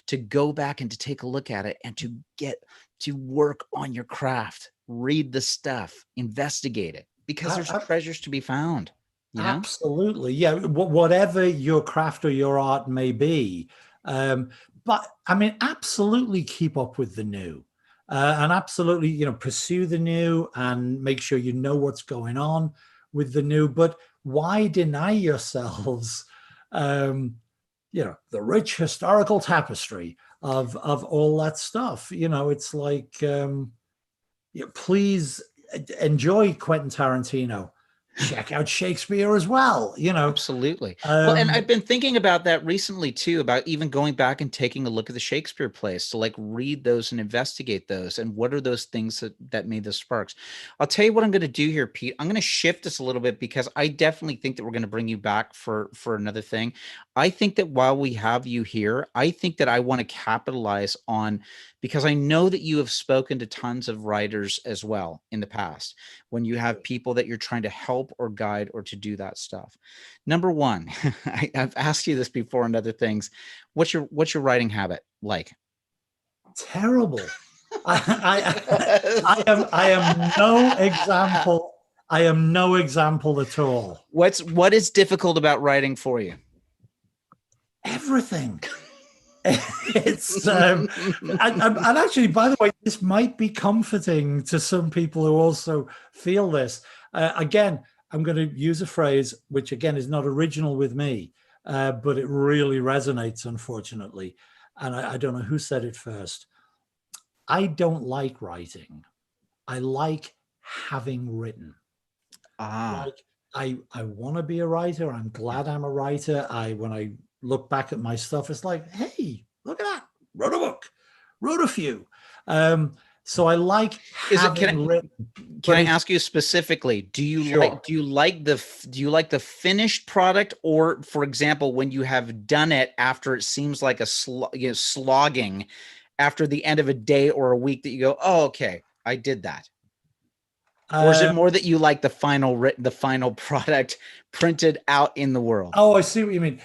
to go back and to take a look at it and to get to work on your craft, read the stuff, investigate it. Because there's treasures to be found. Absolutely. Yeah. Whatever your craft or your art may be. But I mean, absolutely keep up with the new and absolutely, pursue the new and make sure you know what's going on with the new. But why deny yourselves, the rich historical tapestry of all that stuff? It's like, please enjoy Quentin Tarantino. Check out Shakespeare as well, Absolutely. Well, and I've been thinking about that recently too, about even going back and taking a look at the Shakespeare plays to read those and investigate those. And what are those things that made the sparks? I'll tell you what I'm going to do here, Pete. I'm going to shift this a little bit, because I definitely think that we're going to bring you back for another thing. I think that while we have you here, I think that I want to capitalize on, because I know that you have spoken to tons of writers as well in the past, when you have people that you're trying to help or guide or to do that stuff. Number one, I've asked you this before and other things. What's your writing habit like? Terrible. I am no example. I am no example at all. What is difficult about writing for you? Everything. It's and actually, by the way, this might be comforting to some people who also feel this. Again, I'm going to use a phrase which again is not original with me, but it really resonates, unfortunately. And I don't know who said it first. I don't like writing. I like having written. Like I want to be a writer. I'm glad I'm a writer. When I look back at my stuff, it's like, hey, look at that. Wrote a book, wrote a few. So I like having written. Can I ask you specifically? Do you like the finished product, or for example, when you have done it after it seems like a slogging, after the end of a day or a week that you go, oh, okay, I did that. Or is it more that you like the final product printed out in the world? Oh, I see what you mean.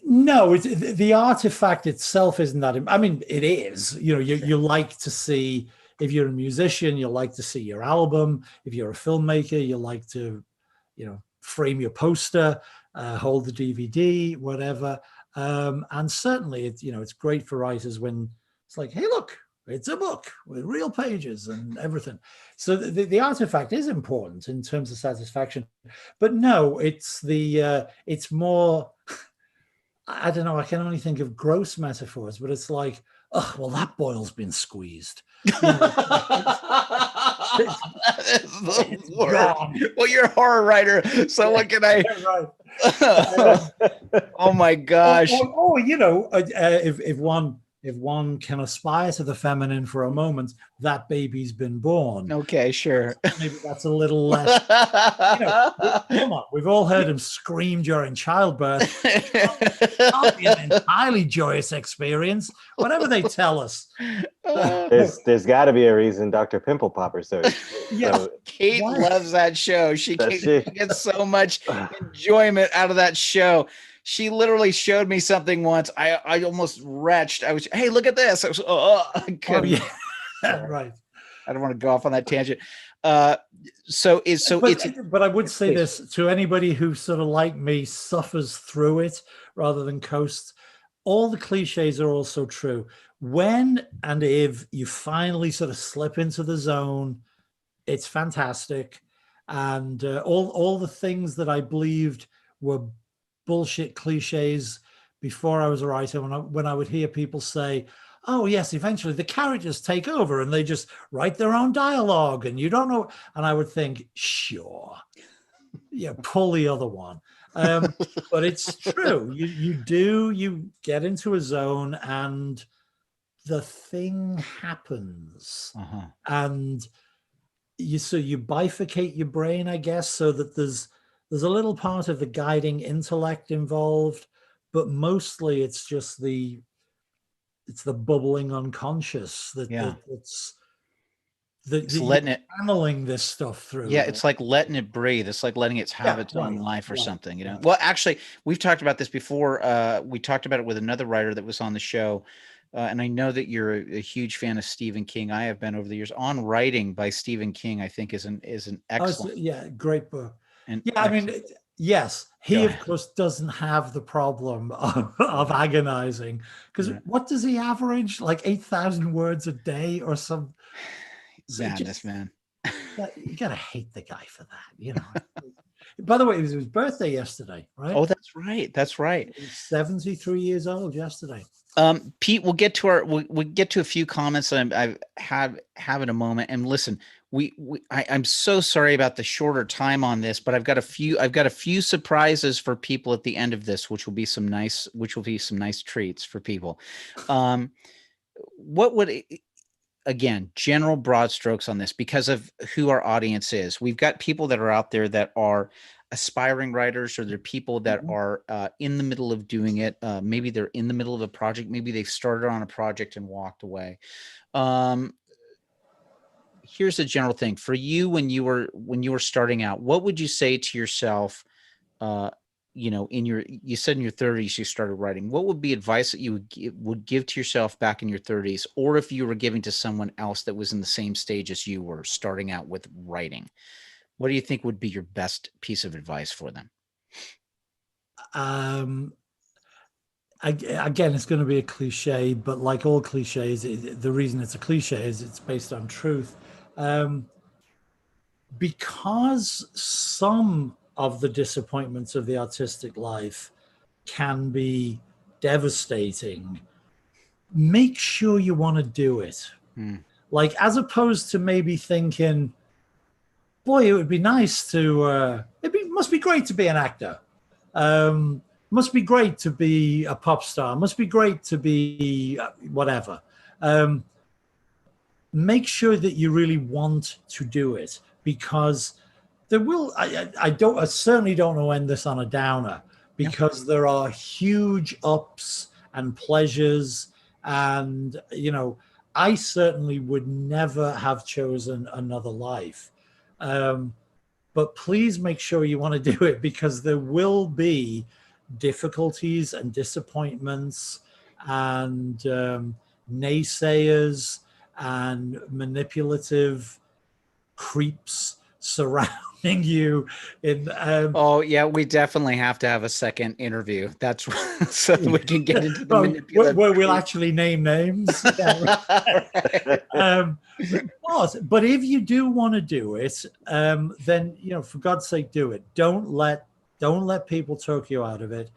No, the artifact itself isn't that. I mean, it is. You know, you like to see, if you're a musician, you like to see your album. If you're a filmmaker, you like to, frame your poster, hold the DVD, whatever. And certainly, it's great for writers when it's like, hey, look, it's a book with real pages and everything. So the artifact is important in terms of satisfaction. But no, it's more, I don't know, I can only think of gross metaphors, but it's like, oh, well, that boil's been squeezed. It's gone. Well, you're a horror writer, so what can I? Right. Oh my gosh! If one can aspire to the feminine for a moment, that baby's been born. Okay, sure. Maybe that's a little less. Come on, we've all heard him scream during childbirth. It can't be an entirely joyous experience, whatever they tell us. There's got to be a reason Dr. Pimple Popper started. So, Kate loves that show. She gets so much enjoyment out of that show. She literally showed me something once. I almost retched. I was, hey, look at this. I was, I couldn't. Oh, yeah. Right. I don't want to go off on that tangent. But I would say this to anybody who sort of like me suffers through it rather than coasts. All the cliches are also true. When and if you finally sort of slip into the zone, it's fantastic. And all the things that I believed were bullshit cliches before I was a writer, when I would hear people say, oh yes, eventually the characters take over and they just write their own dialogue and you don't know. And I would think, sure, yeah, pull the other one. But it's true. You get into a zone and the thing happens. And you bifurcate your brain, I guess, so that there's a little part of the guiding intellect involved, but mostly it's just the bubbling unconscious it's letting it channeling this stuff through. Yeah, it's like letting it breathe. It's like letting it have its own life or something, Well, actually, we've talked about this before. We talked about it with another writer that was on the show. And I know that you're a huge fan of Stephen King. I have been over the years. On Writing by Stephen King, I think is an excellent, great book. And I mean, yes, he of course doesn't have the problem of agonizing, because what does he average? Like 8,000 words a day or something? Madness, man. You gotta hate the guy for that, By the way, it was his birthday yesterday, right? Oh, that's right. That's right. He was 73 years old yesterday. Pete, we'll get to a few comments that I have in a moment. And listen, I'm so sorry about the shorter time on this, but I've got a few surprises for people at the end of this, which will be some nice treats for people. Again, general broad strokes on this, because of who our audience is. We've got people that are out there that are aspiring writers, or they're people that are in the middle of doing it. Maybe they're in the middle of a project. Maybe they've started on a project and walked away. Here's the general thing for you when you were starting out. What would you say to yourself? you said in your 30s you started writing. What would be advice that you would give to yourself back in your 30s, or if you were giving to someone else that was in the same stage as you were starting out with writing? What do you think would be your best piece of advice for them? Again, it's going to be a cliche, but like all cliches, the reason it's a cliche is it's based on truth. Because some of the disappointments of the artistic life can be devastating, make sure you want to do it. Like, as opposed to maybe thinking, boy, it would be nice to, must be great to be an actor. Must be great to be a pop star. Must be great to be whatever. Make sure that you really want to do it, because there will, I certainly don't want to end this on a downer, because there are huge ups and pleasures. And, I certainly would never have chosen another life. But please make sure you want to do it, because there will be difficulties and disappointments and naysayers and manipulative creeps surrounding you. Oh yeah, we definitely have to have a second interview. That's so that we can get into the manipulative where we'll actually name names. But if you do want to do it, then for God's sake, do it. Don't let people talk you out of it.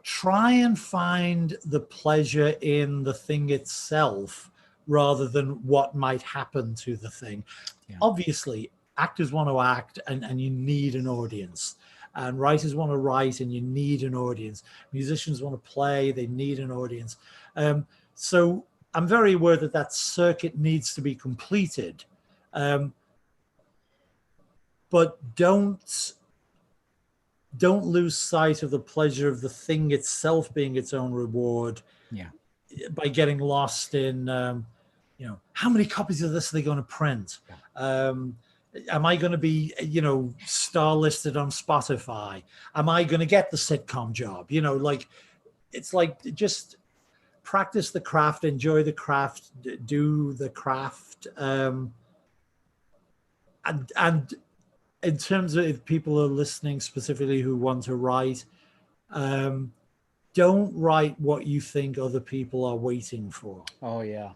Try and find the pleasure in the thing itself rather than what might happen to the thing. Obviously, actors want to act and you need an audience, and writers want to write and you need an audience. Musicians want to play, they need an audience. So I'm very aware that circuit needs to be completed. But don't lose sight of the pleasure of the thing itself being its own reward. By getting lost in, how many copies of this are they going to print? Am I going to be, star listed on Spotify? Am I going to get the sitcom job? It's like, just practice the craft, enjoy the craft, do the craft. And in terms of if people are listening specifically who want to write, don't write what you think other people are waiting for. Oh yeah.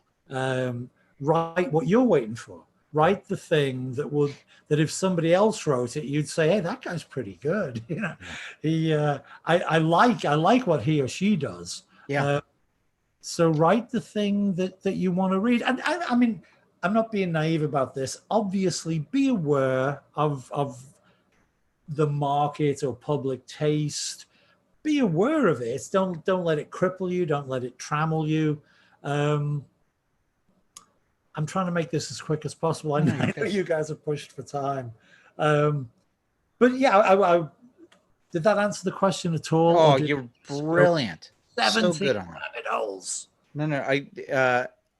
Write what you're waiting for. Write the thing that if somebody else wrote it, you'd say, "Hey, that guy's pretty good." I like what he or she does. So write the thing that you want to read. And I mean, I'm not being naive about this. Obviously, be aware of the market or public taste. Be aware of it. Don't let it cripple you. Don't let it trammel you. I'm trying to make this as quick as possible. I know you guys are pushed for time. But yeah, I did that answer the question at all? Oh, you're brilliant. 17 so good on rabbit holes. No,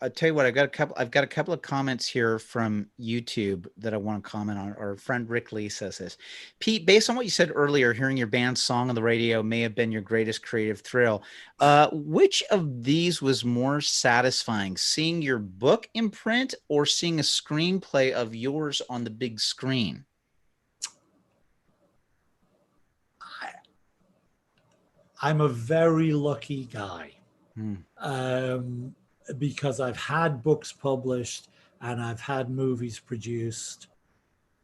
I'll tell you what, I've got a couple of comments here from YouTube that I want to comment on. Our friend Rick Lee says this. Pete, based on what you said earlier, hearing your band's song on the radio may have been your greatest creative thrill. Which of these was more satisfying, seeing your book in print or seeing a screenplay of yours on the big screen? I'm a very lucky guy. Because I've had books published and I've had movies produced.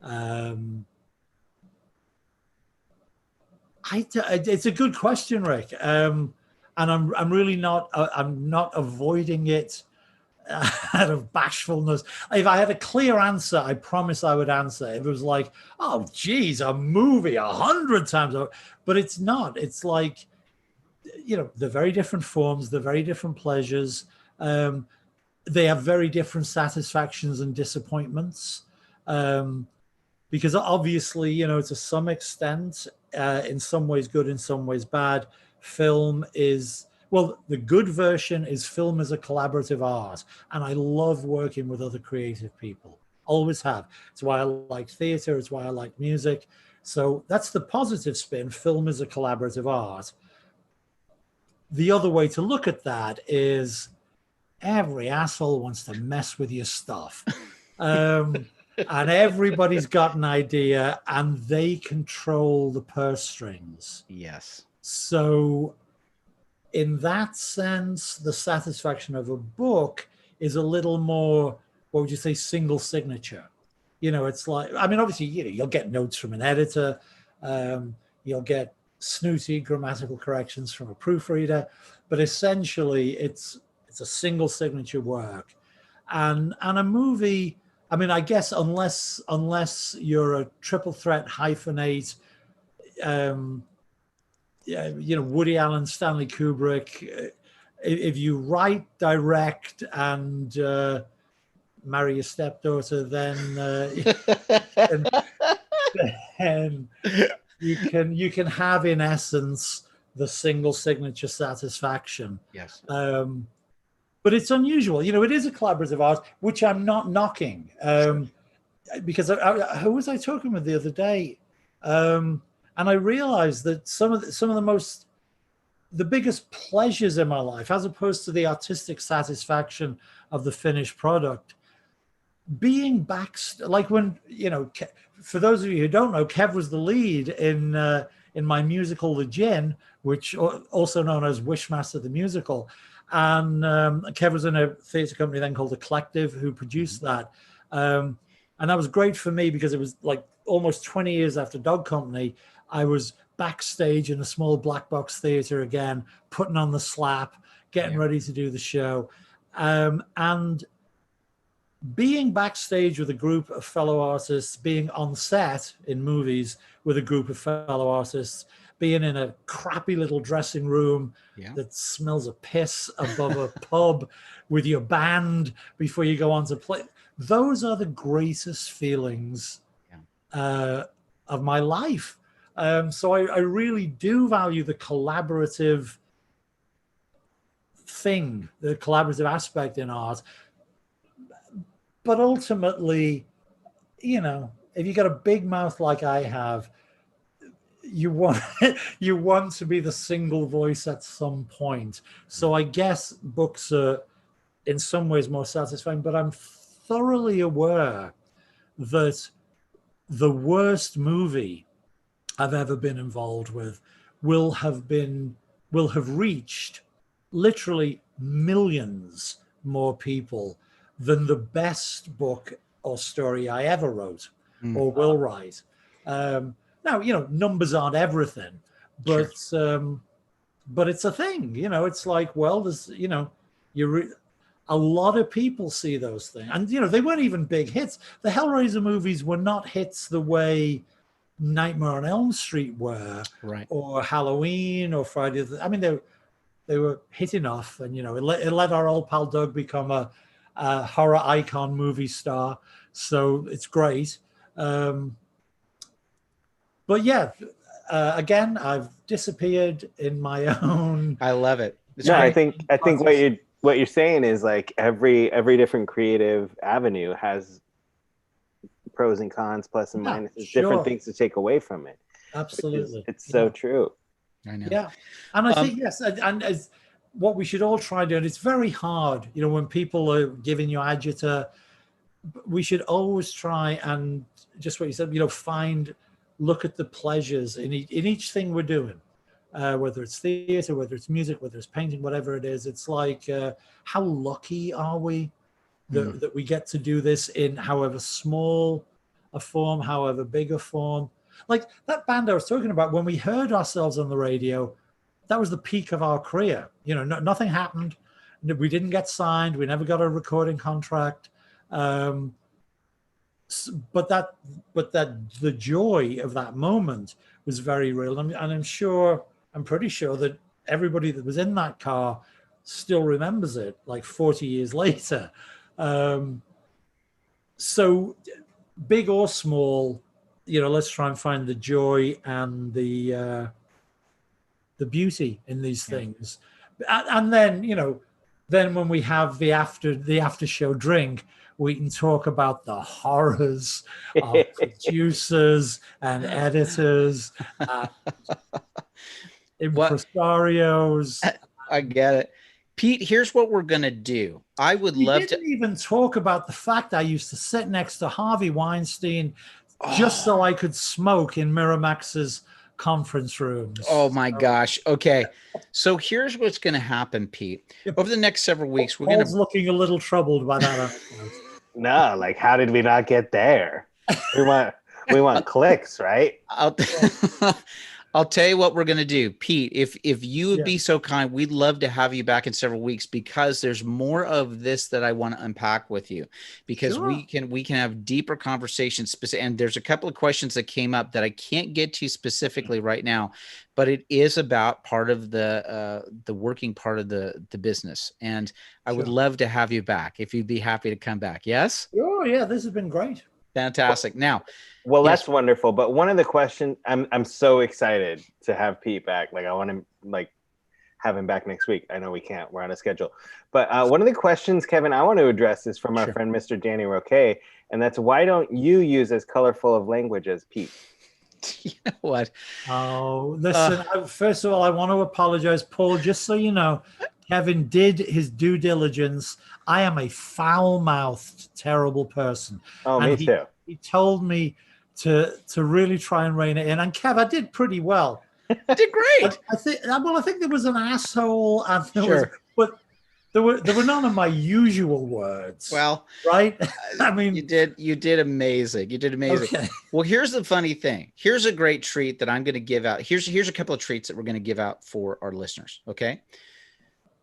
It's a good question, Rick. And I'm really not. I'm not avoiding it out of bashfulness. If I had a clear answer, I promise I would answer. If it was like, "Oh, geez, a movie 100 times," but it's not. It's like, they're very different forms. They're very different pleasures. They have very different satisfactions and disappointments, because obviously, to some extent, in some ways good, in some ways bad. Film is, the good version is film as a collaborative art, and I love working with other creative people. Always have. It's why I like theater. It's why I like music. So that's the positive spin. Film is a collaborative art. The other way to look at that is every asshole wants to mess with your stuff. And everybody's got an idea and they control the purse strings. Yes. So in that sense, the satisfaction of a book is a little more, what would you say, single signature. It's like, I mean, obviously, you'll get notes from an editor. You'll get snooty grammatical corrections from a proofreader, but essentially it's a single signature work. And a movie, I mean, I guess unless you're a triple threat hyphenate, Woody Allen, Stanley Kubrick, if you write, direct, and marry your stepdaughter, then you can have, in essence, the single signature satisfaction. Yes. But it's unusual. It is a collaborative art, which I'm not knocking. Because who was I talking with the other day? And I realized that some of the biggest pleasures in my life, as opposed to the artistic satisfaction of the finished product, being backstage, like when, for those of you who don't know, Kev was the lead in my musical, The Gin, which also known as Wishmaster the Musical. And Kev was in a theatre company then called The Collective, who produced that. And that was great for me because it was like almost 20 years after Dog Company. I was backstage in a small black box theatre again, putting on the slap, getting ready to do the show. And being backstage with a group of fellow artists, being on set in movies with a group of fellow artists, being in a crappy little dressing room that smells of piss above a pub with your band before you go on to play. Those are the greatest feelings of my life. So I really do value the collaborative thing, the collaborative aspect in art. But ultimately, if you got a big mouth like I have, you want to be the single voice at some point. So I guess books are in some ways more satisfying, but I'm thoroughly aware that the worst movie I've ever been involved with will have reached literally millions more people than the best book or story I ever wrote or will write. Now, numbers aren't everything, but but it's a thing. It's like, well, there's, a lot of people see those things, and they weren't even big hits. The Hellraiser movies were not hits the way Nightmare on Elm Street were, right, or Halloween or Friday. I mean, they were hit enough, and it let our old pal Doug become a horror icon movie star, so it's great. But again, I've disappeared in my own. I love it. I think what you're saying is like every different creative avenue has pros and cons, plus and minuses, different things to take away from it. Absolutely, it's so true. I know. Yeah, and I think yes, and as what we should all try doing. It's very hard, when people are giving you agita. We should always try and just what you said, look at the pleasures in each thing we're doing, whether it's theater, whether it's music, whether it's painting, whatever it is. It's like, how lucky are we that we get to do this in however small a form, however big a form. Like that band I was talking about, when we heard ourselves on the radio, that was the peak of our career. Nothing happened. We didn't get signed. We never got a recording contract. But the joy of that moment was very real. And I'm pretty sure that everybody that was in that car still remembers it like 40 years later. So big or small, let's try and find the joy and the beauty in these things. And then, then when we have the after show drink, we can talk about the horrors of producers and editors, impresarios. I get it. Pete, here's what we're going to do. I would love to. We didn't even talk about the fact I used to sit next to Harvey Weinstein just so I could smoke in Miramax's conference rooms. Oh my gosh. Okay. So here's what's going to happen, Pete. Over the next several weeks, we're going to looking a little troubled by that. No, like how did we not get there? We want clicks, right? I'll tell you what we're going to do, Pete. If you would be so kind, we'd love to have you back in several weeks, because there's more of this that I want to unpack with you, because we can have deeper conversations. And there's a couple of questions that came up that I can't get to specifically right now, but it is about part of the working part of the business. And I would love to have you back if you'd be happy to come back. Yes? Oh yeah, this has been great. Fantastic. Now, well, that's wonderful. But one of the questions, I'm so excited to have Pete back. Like I want to have him back next week. I know we can't. We're on a schedule. But one of the questions, Kevin, I want to address is from our friend, Mr. Danny Roque. And that's, why don't you use as colorful of language as Pete? You know what? Oh, listen, first of all, I want to apologize, Paul, just so you know, Kevin did his due diligence. I am a foul-mouthed, terrible person. Oh, me too. He told me to really try and rein it in. And Kev, I did pretty well. I did great. I think there was an asshole, and but there were none of my usual words. Well, right? I mean, you did amazing. You did amazing. Okay. Well, here's the funny thing. Here's a great treat that I'm going to give out. Here's a couple of treats that we're going to give out for our listeners. Okay.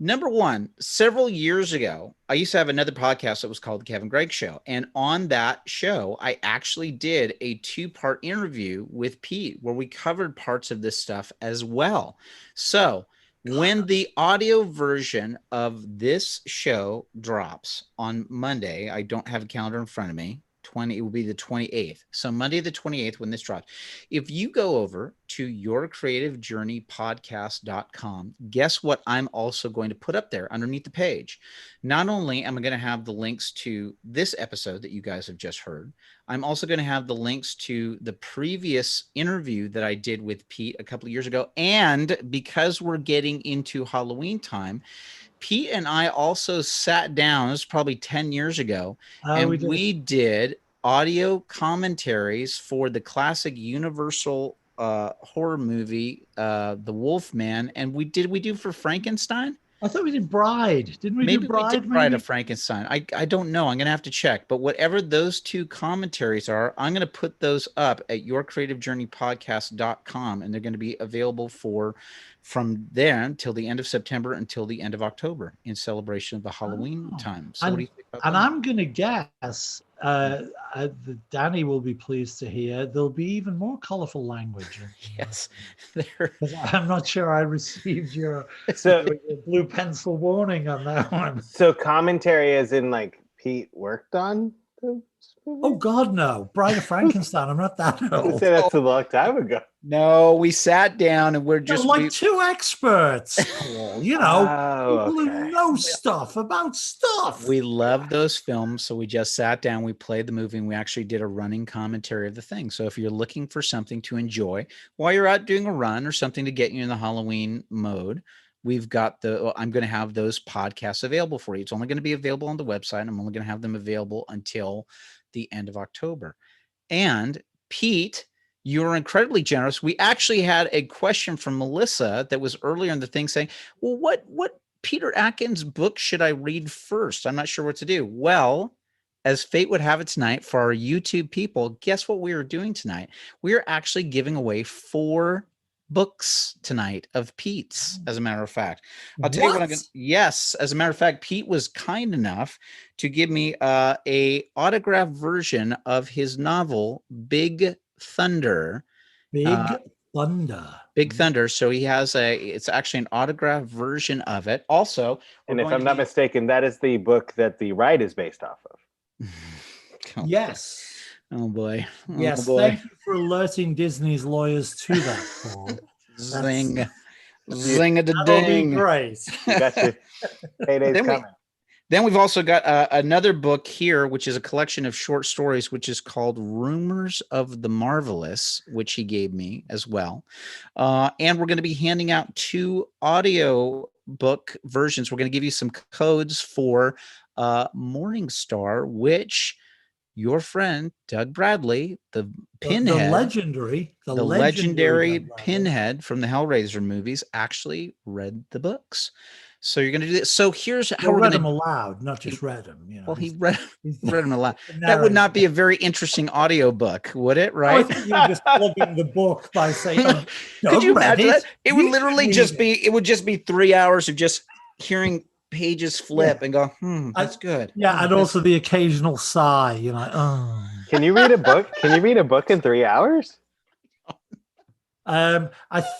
Number one, several years ago, I used to have another podcast that was called The Kevin Gregg Show. And on that show, I actually did a 2-part interview with Pete where we covered parts of this stuff as well. So when the audio version of this show drops on Monday, I don't have a calendar in front of me. It will be the 28th. So Monday the 28th when this drops. If you go over to yourcreativejourneypodcast.com, guess what I'm also going to put up there underneath the page? Not only am I going to have the links to this episode that you guys have just heard, I'm also going to have the links to the previous interview that I did with Pete a couple of years ago. And because we're getting into Halloween time, Pete and I also sat down, this was probably 10 years ago, and we did audio commentaries for the classic Universal horror movie, The Wolfman. And we do for Frankenstein? I thought we did Bride. Didn't we maybe do Bride? We did Bride of Frankenstein. I don't know. I'm going to have to check. But whatever those 2 commentaries are, I'm going to put those up at yourcreativejourneypodcast.com, and they're going to be available from there until the end of September until the end of October in celebration of the Halloween time. So what do you think about that? I'm going to guess Danny will be pleased to hear there'll be even more colorful language. Yes. I'm not sure I received your blue pencil warning on that one. So commentary as in like Pete worked on the movie? Oh God, no. Bride of Frankenstein. I'm not that old. Say that's a long time ago. No, we sat down and we're just like 2 experts. You know, people who know stuff about stuff. We love those films, so we just sat down, we played the movie, and we actually did a running commentary of the thing. So if you're looking for something to enjoy while you're out doing a run or something to get you in the Halloween mode, we've got I'm going to have those podcasts available for you. It's only going to be available on the website. I'm only going to have them available until the end of October. And Pete, you're incredibly generous. We actually had a question from Melissa that was earlier in the thing saying, well, what Peter Atkins book should I read first? I'm not sure what to do. Well, as fate would have it tonight, for our YouTube people, guess what we are doing tonight? We are actually giving away 4 books tonight of Pete's, as a matter of fact. I'll tell you what I'm going to. Yes, as a matter of fact, Pete was kind enough to give me a autographed version of his novel, Big Thunder. Big Thunder. So he has it's actually an autographed version of it. Also, and if I'm not mistaken, that is the book that the ride is based off of. Yes. Oh boy. Yes. Thank you for alerting Disney's lawyers to that, Paul. Zing. Zing a da That'll be ding. great. You got your payday's coming. Then we've also got another book here, which is a collection of short stories, which is called Rumors of the Marvelous, which he gave me as well. And we're going to be handing out 2 audio book versions. We're going to give you some codes for Morningstar, which your friend Doug Bradley, the Pinhead, the legendary Doug Bradley. Pinhead from the Hellraiser movies, actually read the books. So you're going to do this. So here's how we're going to read them aloud, not just read them. You know, well, he read them aloud. That would not be a very interesting audio book, would it? Right? I think you're just plugging the book by saying, "Could you imagine that? It would literally just be. It would just be 3 hours of just hearing pages flip and go, that's good. Yeah, and also the occasional sigh. You know, oh. Can you read a book? Can you read a book in 3 hours? I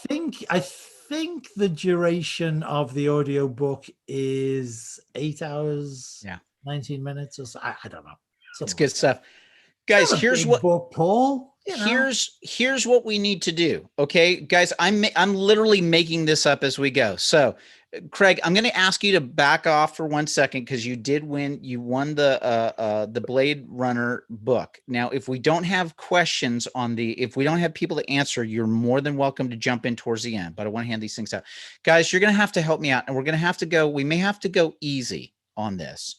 think the duration of the audio book is 8 hours, 19 minutes or so. I don't know. It's good stuff. Guys, here's what book, Paul. Here's what we need to do. Okay, guys, I'm literally making this up as we go. So Craig, I'm going to ask you to back off for 1 second because you did win. You won the Blade Runner book. Now, if we don't have questions if we don't have people to answer, you're more than welcome to jump in towards the end. But I want to hand these things out, guys. You're going to have to help me out, and we're going to have to go. We may have to go easy on this.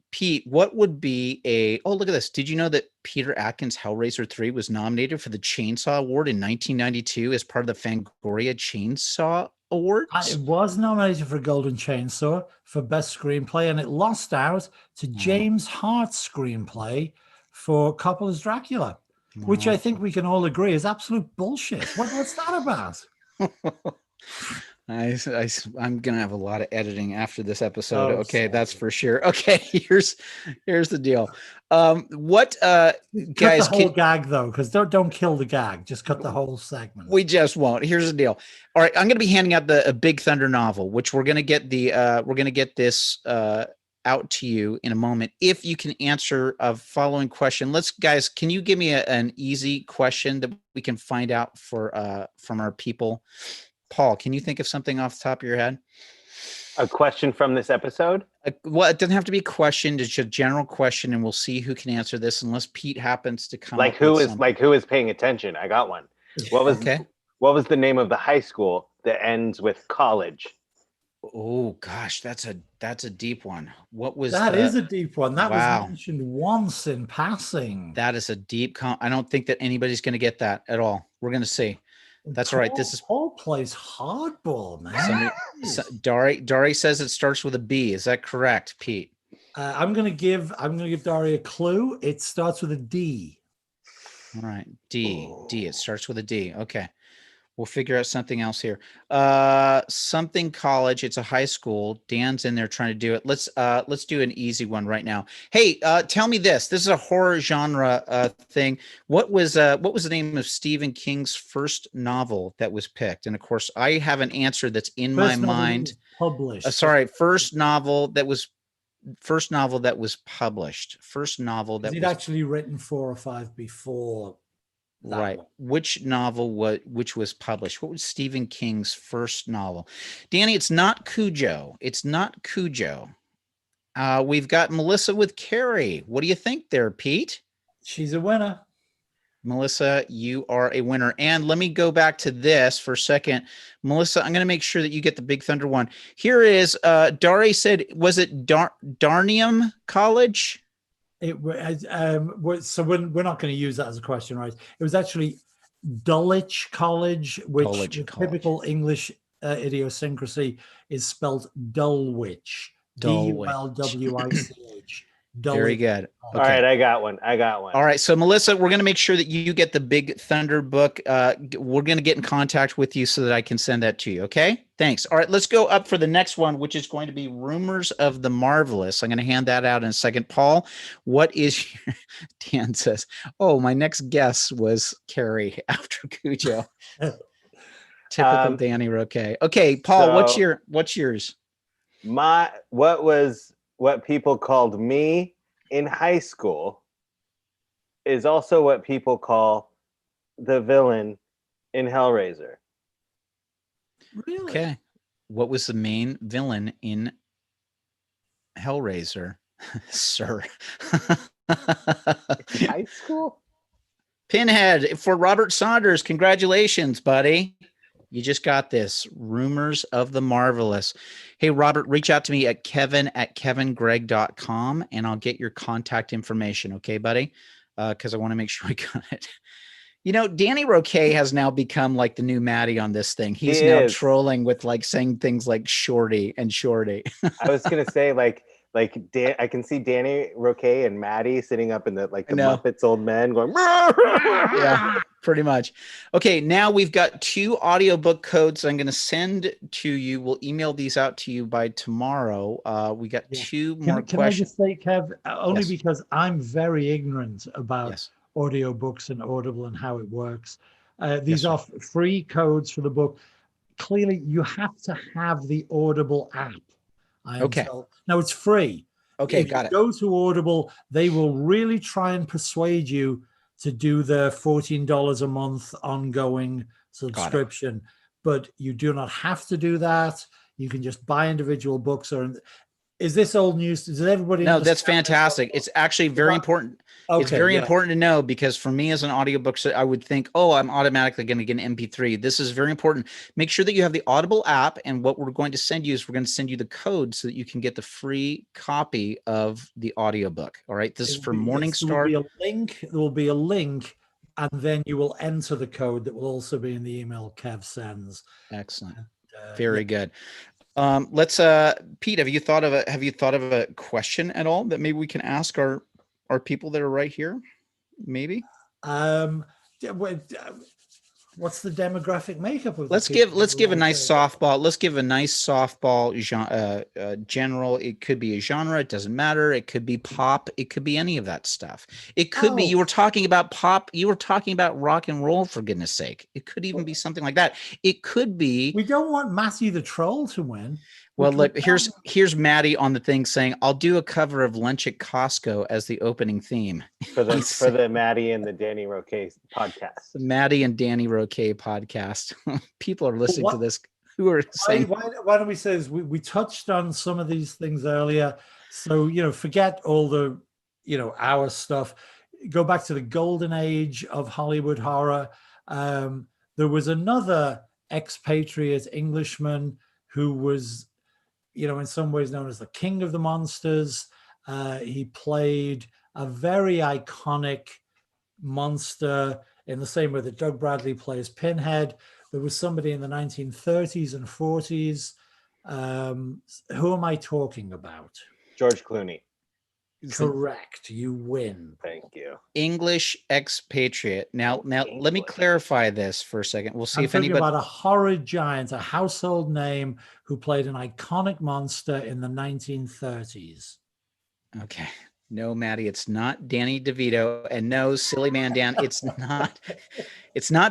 Pete, what would be oh, look at this. Did you know that Peter Atkins' Hellraiser 3 was nominated for the Chainsaw Award in 1992 as part of the Fangoria Chainsaw Awards? It was nominated for Golden Chainsaw for Best Screenplay, and it lost out to James Hart's screenplay for Coppola's Dracula, which I think we can all agree is absolute bullshit. What's that about? I'm gonna have a lot of editing after this episode. Okay, that's for sure. Okay, here's the deal. Cut the whole gag though, because don't kill the gag. Just cut the whole segment. We just won't. Here's the deal. All right, I'm gonna be handing out a Big Thunder novel, which we're gonna get this out to you in a moment. If you can answer a following question, guys, can you give me an easy question that we can find out from our people? Paul, can you think of something off the top of your head? A question from this episode? Well, it doesn't have to be a question. It's just a general question, and we'll see who can answer this. Unless Pete happens to come. Who is paying attention? I got one. What was the name of the high school that ends with college? Oh gosh, that's a deep one. What was that? Is a deep one. That was mentioned once in passing. That is a deep. I don't think that anybody's going to get that at all. We're going to see. That's right. This is Paul plays hardball, man. Dari says it starts with a B. Is that correct, Pete? I'm gonna give Dari a clue. It starts with a D. All right, D. It starts with a D. Okay, we'll figure out something else here. Something college. It's a high school. Dan's in there trying to do it. Let's do an easy one right now. Hey, tell me this. This is a horror genre thing. What was the name of Stephen King's first novel that was picked? And of course, I have an answer that's in my mind. Published. First novel that was published. First novel that he'd actually written 4 or 5 before. Right. Which novel which was published? What was Stephen King's first novel? Danny, it's not Cujo. We've got Melissa with Carrie. What do you think there, Pete? She's a winner. Melissa, you are a winner. And let me go back to this for a second. Melissa, I'm going to make sure that you get the Big Thunder one. Here is, Dari said, was it Darnium College? So we're not going to use that as a question, right? It was actually Dulwich College, which typical English idiosyncrasy is spelled Dulwich. Dulwich. Very good. Okay. All right, I got one. All right, so Melissa, we're going to make sure that you get the Big Thunder book. We're going to get in contact with you so that I can send that to you, okay? Thanks. All right, let's go up for the next one, which is going to be Rumors of the Marvelous. I'm going to hand that out in a second. Paul, what is your... Dan says, oh, my next guess was Carrie after Cujo. Typical Danny Roque. Okay, Paul, so what's yours? What people called me in high school is also what people call the villain in Hellraiser. Really? Okay. What was the main villain in Hellraiser, sir? High school? Pinhead for Robert Saunders. Congratulations, buddy. You just got this. Rumors of the Marvelous. Hey, Robert, reach out to me at kevin@kevingregg.com and I'll get your contact information. Okay, buddy? Because I want to make sure I got it. You know, Danny Roque has now become like the new Maddie on this thing. He's now trolling with like saying things like shorty and shorty. I was going to say I can see Danny Roque and Maddie sitting up in the Muppets Old Men going, yeah, pretty much. Okay, now we've got 2 audiobook codes I'm going to send to you. We'll email these out to you by tomorrow. We got 2 more questions. Can I just say, Kev, only because I'm very ignorant about audiobooks and Audible and how it works. These are free codes for the book. Clearly, you have to have the Audible app. Now it's free. Okay, if got it. Go to Audible. They will really try and persuade you to do the $14 a month ongoing subscription, but you do not have to do that. You can just buy individual books. Is this old news? Does everybody? No, that's fantastic. It's actually very important. Okay, it's very important to know, because for me as an audiobook, I would think, oh, I'm automatically going to get an MP3. This is very important. Make sure that you have the Audible app. And what we're going to send you is we're going to send you the code so that you can get the free copy of the audiobook. All right. This is for Morningstar. There will be a link, and then you will enter the code that will also be in the email Kev sends. Excellent. Very good. Let's Pete, have you thought of a question at all that maybe we can ask our people that are right here? Maybe. What's the demographic makeup of? Let's give a nice softball. Let's give a nice softball general. It could be a genre. It doesn't matter. It could be pop. It could be any of that stuff. It could be, you were talking about pop. You were talking about rock and roll, for goodness sake. It could even be something like that. It could be. We don't want Matthew the Troll to win. Well, look, here's Maddie on the thing saying, I'll do a cover of Lunch at Costco as the opening theme. For the Maddie and the Danny Roque podcast. The Maddie and Danny Roque podcast. People are listening to this who are saying. Why don't we say this? We touched on some of these things earlier. So, forget all the, our stuff. Go back to the golden age of Hollywood horror. There was another expatriate Englishman who was, in some ways known as the King of the Monsters. He played a very iconic monster in the same way that Doug Bradley plays Pinhead. There was somebody in the 1930s and 40s. Who am I talking about? George Clooney. Correct. You win. Thank you. English expatriate. Now, let me clarify this for a second. We'll see if anybody. About a horror giant, a household name who played an iconic monster in the 1930s. Okay. No, Maddie, it's not Danny DeVito, and no, silly man Dan, it's not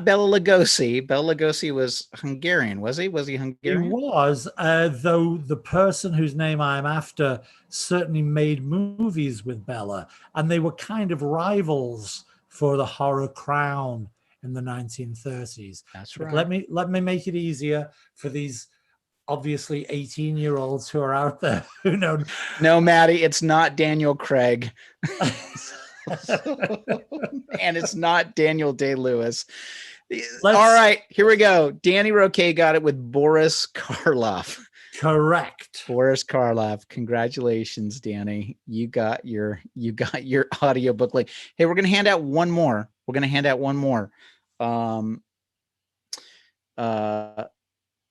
Bela Lugosi. Bela Lugosi was Hungarian, was he? Was he Hungarian? He was, though the person whose name I'm after certainly made movies with Bela, and they were kind of rivals for the horror crown in the 1930s. That's right. But let me make it easier for these obviously 18-year-olds who are out there who know. No, Maddie, it's not Daniel Craig. And it's not Daniel Day-Lewis. All right, here we go. Danny Roque got it with Boris Karloff. Correct. Boris Karloff. Congratulations, Danny. You got your audiobook link. Hey, we're going to hand out one more.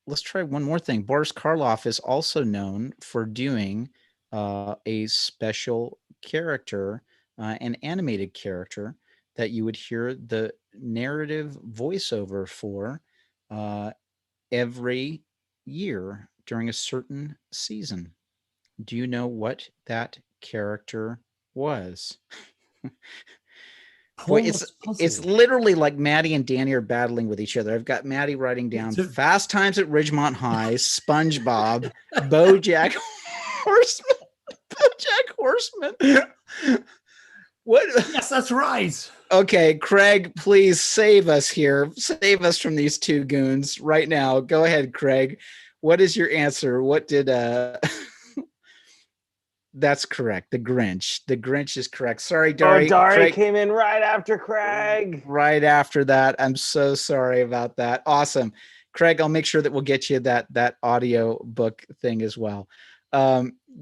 Let's try one more thing. Boris Karloff is also known for doing a special character, an animated character that you would hear the narrative voiceover for every year during a certain season. Do you know what that character was? Boy, it's literally like Maddie and Danny are battling with each other. I've got Maddie writing down Fast Times at Ridgemont High, SpongeBob, BoJack Horseman. What? Yes, that's right. Okay, Craig, please save us here. Save us from these two goons right now. Go ahead, Craig. What is your answer? What did That's correct. The Grinch. The Grinch is correct. Sorry, Dari. Oh, Dari Craig, came in right after Craig. right after that. I'm so sorry about that. Awesome. Craig, I'll make sure that we'll get you that audio book thing as well.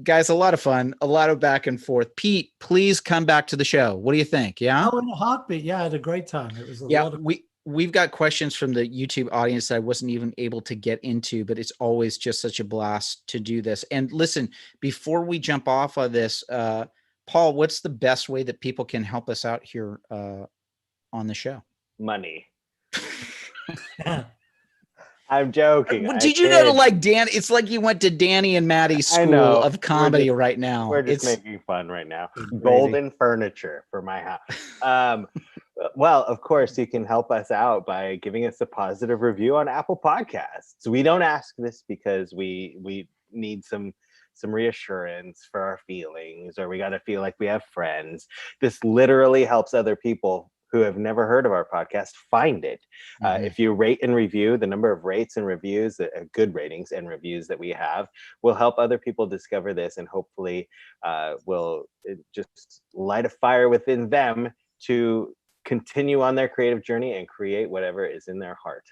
Guys, a lot of fun, a lot of back and forth. Pete, please come back to the show. What do you think? Yeah. Oh, in a heartbeat. Yeah, I had a great time. It was a Yeah, lot of we've got questions from the YouTube audience that I wasn't even able to get into, but it's always just such a blast to do this. And listen, before we jump off of this, Paul, what's the best way that people can help us out here on the show? Money. I'm joking. Did you know, like Dan? It's like you went to Danny and Maddie's school of comedy right now. We're just making fun right now. Golden furniture for my house. Well, of course, you can help us out by giving us a positive review on Apple Podcasts. We don't ask this because we need some reassurance for our feelings, or we got to feel like we have friends. This literally helps other people who have never heard of our podcast find it. If you rate and review, the number of rates and reviews, good ratings and reviews that we have, will help other people discover this, and hopefully will just light a fire within them to continue on their creative journey and create whatever is in their heart.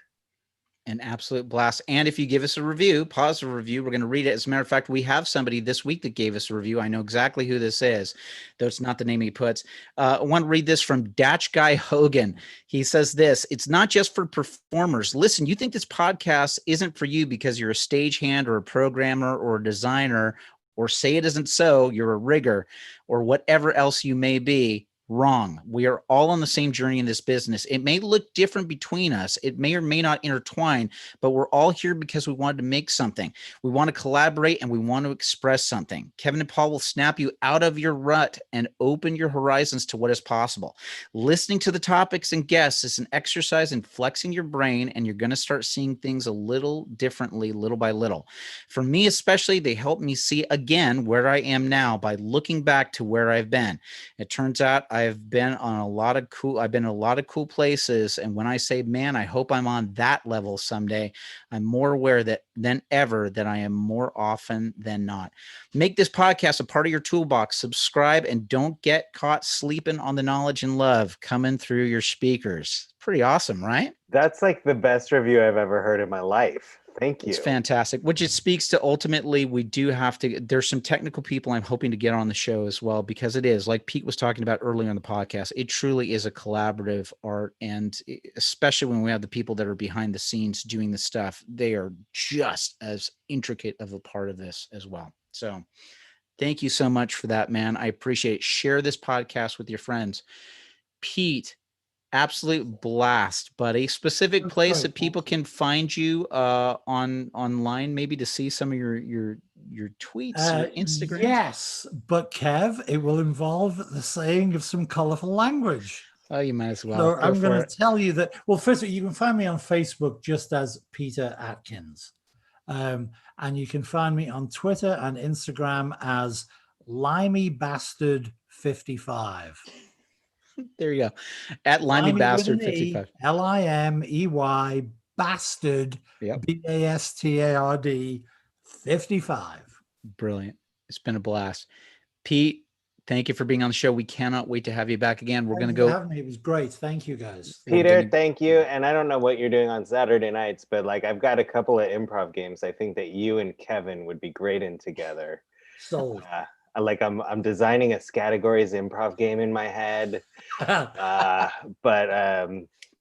An absolute blast. And if you give us a review, positive review, we're going to read it. As a matter of fact, we have somebody this week that gave us a review. I know exactly who this is, though it's not the name he puts. I want to read this from Datch Guy Hogan. He says this: it's not just for performers. Listen, you think this podcast isn't for you because you're a stagehand or a programmer or a designer, or say it isn't so, you're a rigger, or whatever else you may be. Wrong. We are all on the same journey in this business. It may look different between us. It may or may not intertwine, but we're all here because we wanted to make something. We want to collaborate and we want to express something. Kevin and Paul will snap you out of your rut and open your horizons to what is possible. Listening to the topics and guests is an exercise in flexing your brain, and you're going to start seeing things a little differently, little by little. For me especially, they help me see again where I am now by looking back to where I've been. It turns out I've been in a lot of cool places. And when I say, man, I hope I'm on that level someday, I'm more aware than ever that I am more often than not. Make this podcast a part of your toolbox. Subscribe and don't get caught sleeping on the knowledge and love coming through your speakers. Pretty awesome, right? That's like the best review I've ever heard in my life. Thank you. It's fantastic, which it speaks to ultimately we do have to, there's some technical people I'm hoping to get on the show as well, because it is, like Pete was talking about earlier in the podcast, it truly is a collaborative art. And especially when we have the people that are behind the scenes doing the stuff, they are just as intricate of a part of this as well. So thank you so much for that, man. I appreciate it. Share this podcast with your friends. Pete, absolute blast, buddy. Specific place that people can find you online, maybe to see some of your tweets or Instagram. Yes, but Kev, it will involve the saying of some colorful language. Oh, you might as well. So I'm going to tell you that. Well, first of all, you can find me on Facebook just as Peter Atkins, and you can find me on Twitter and Instagram as Limey Bastard 55. There you go. At Limey Bastard 55. Limey Bastard, BASTARD 55. Brilliant. It's been a blast. Pete, thank you for being on the show. We cannot wait to have you back again. We're going to go. It was great. Thank you, guys. Peter, thank you. And I don't know what you're doing on Saturday nights, but like I've got a couple of improv games I think that you and Kevin would be great in together. So I'm designing a Categories improv game in my head. But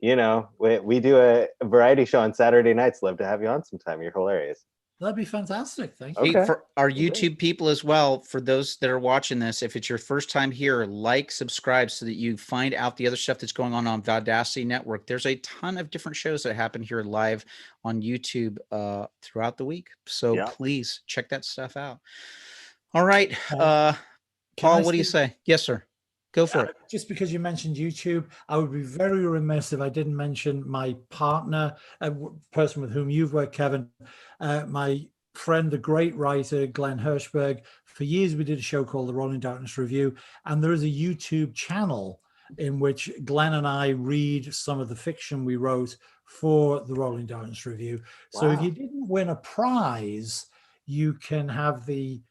you know, we do a variety show on Saturday nights. Love to have you on sometime. You're hilarious. That'd be fantastic. Thank you. Okay. For our YouTube people as well, for those that are watching this, if it's your first time here, like, subscribe so that you find out the other stuff that's going on Audacity Network. There's a ton of different shows that happen here live on YouTube throughout the week. So please check that stuff out. All right. Paul, what do you say? Yes, sir. Go for it. Just because you mentioned YouTube, I would be very remiss if I didn't mention my partner, a person with whom you've worked, Kevin, my friend, a great writer, Glenn Hirschberg. For years, we did a show called The Rolling Darkness Review, and there is a YouTube channel in which Glenn and I read some of the fiction we wrote for the Rolling Darkness Review. So if you didn't win a prize, you can have the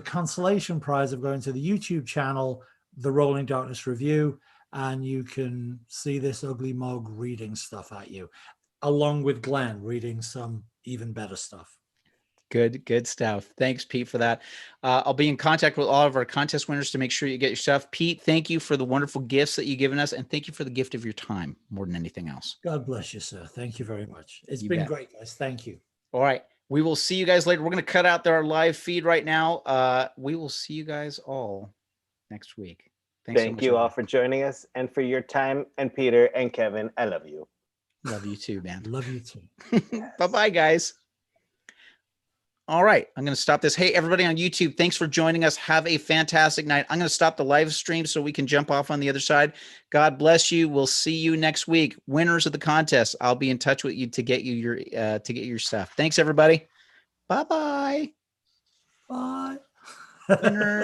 consolation prize of going to the YouTube channel, The Rolling Darkness Review, and you can see this ugly mug reading stuff at you, along with Glenn reading some even better stuff. Good stuff. Thanks, Pete, for that. I'll be in contact with all of our contest winners to make sure you get your stuff. Pete, thank you for the wonderful gifts that you've given us, and thank you for the gift of your time more than anything else. God bless you, sir. Thank you very much. It's been great, guys. Thank you. All right. We will see you guys later. We're going to cut out our live feed right now. We will see you guys all next week. Thanks Thank you all for joining us and for your time. And Peter and Kevin, I love you. Love you too, man. Love you too. Yes. Bye-bye, guys. All right, I'm going to stop this. Hey, everybody on YouTube, thanks for joining us. Have a fantastic night. I'm going to stop the live stream so we can jump off on the other side. God bless you. We'll see you next week. Winners of the contest, I'll be in touch with you to get you your stuff. Thanks, everybody. Bye-bye. Bye. Winner.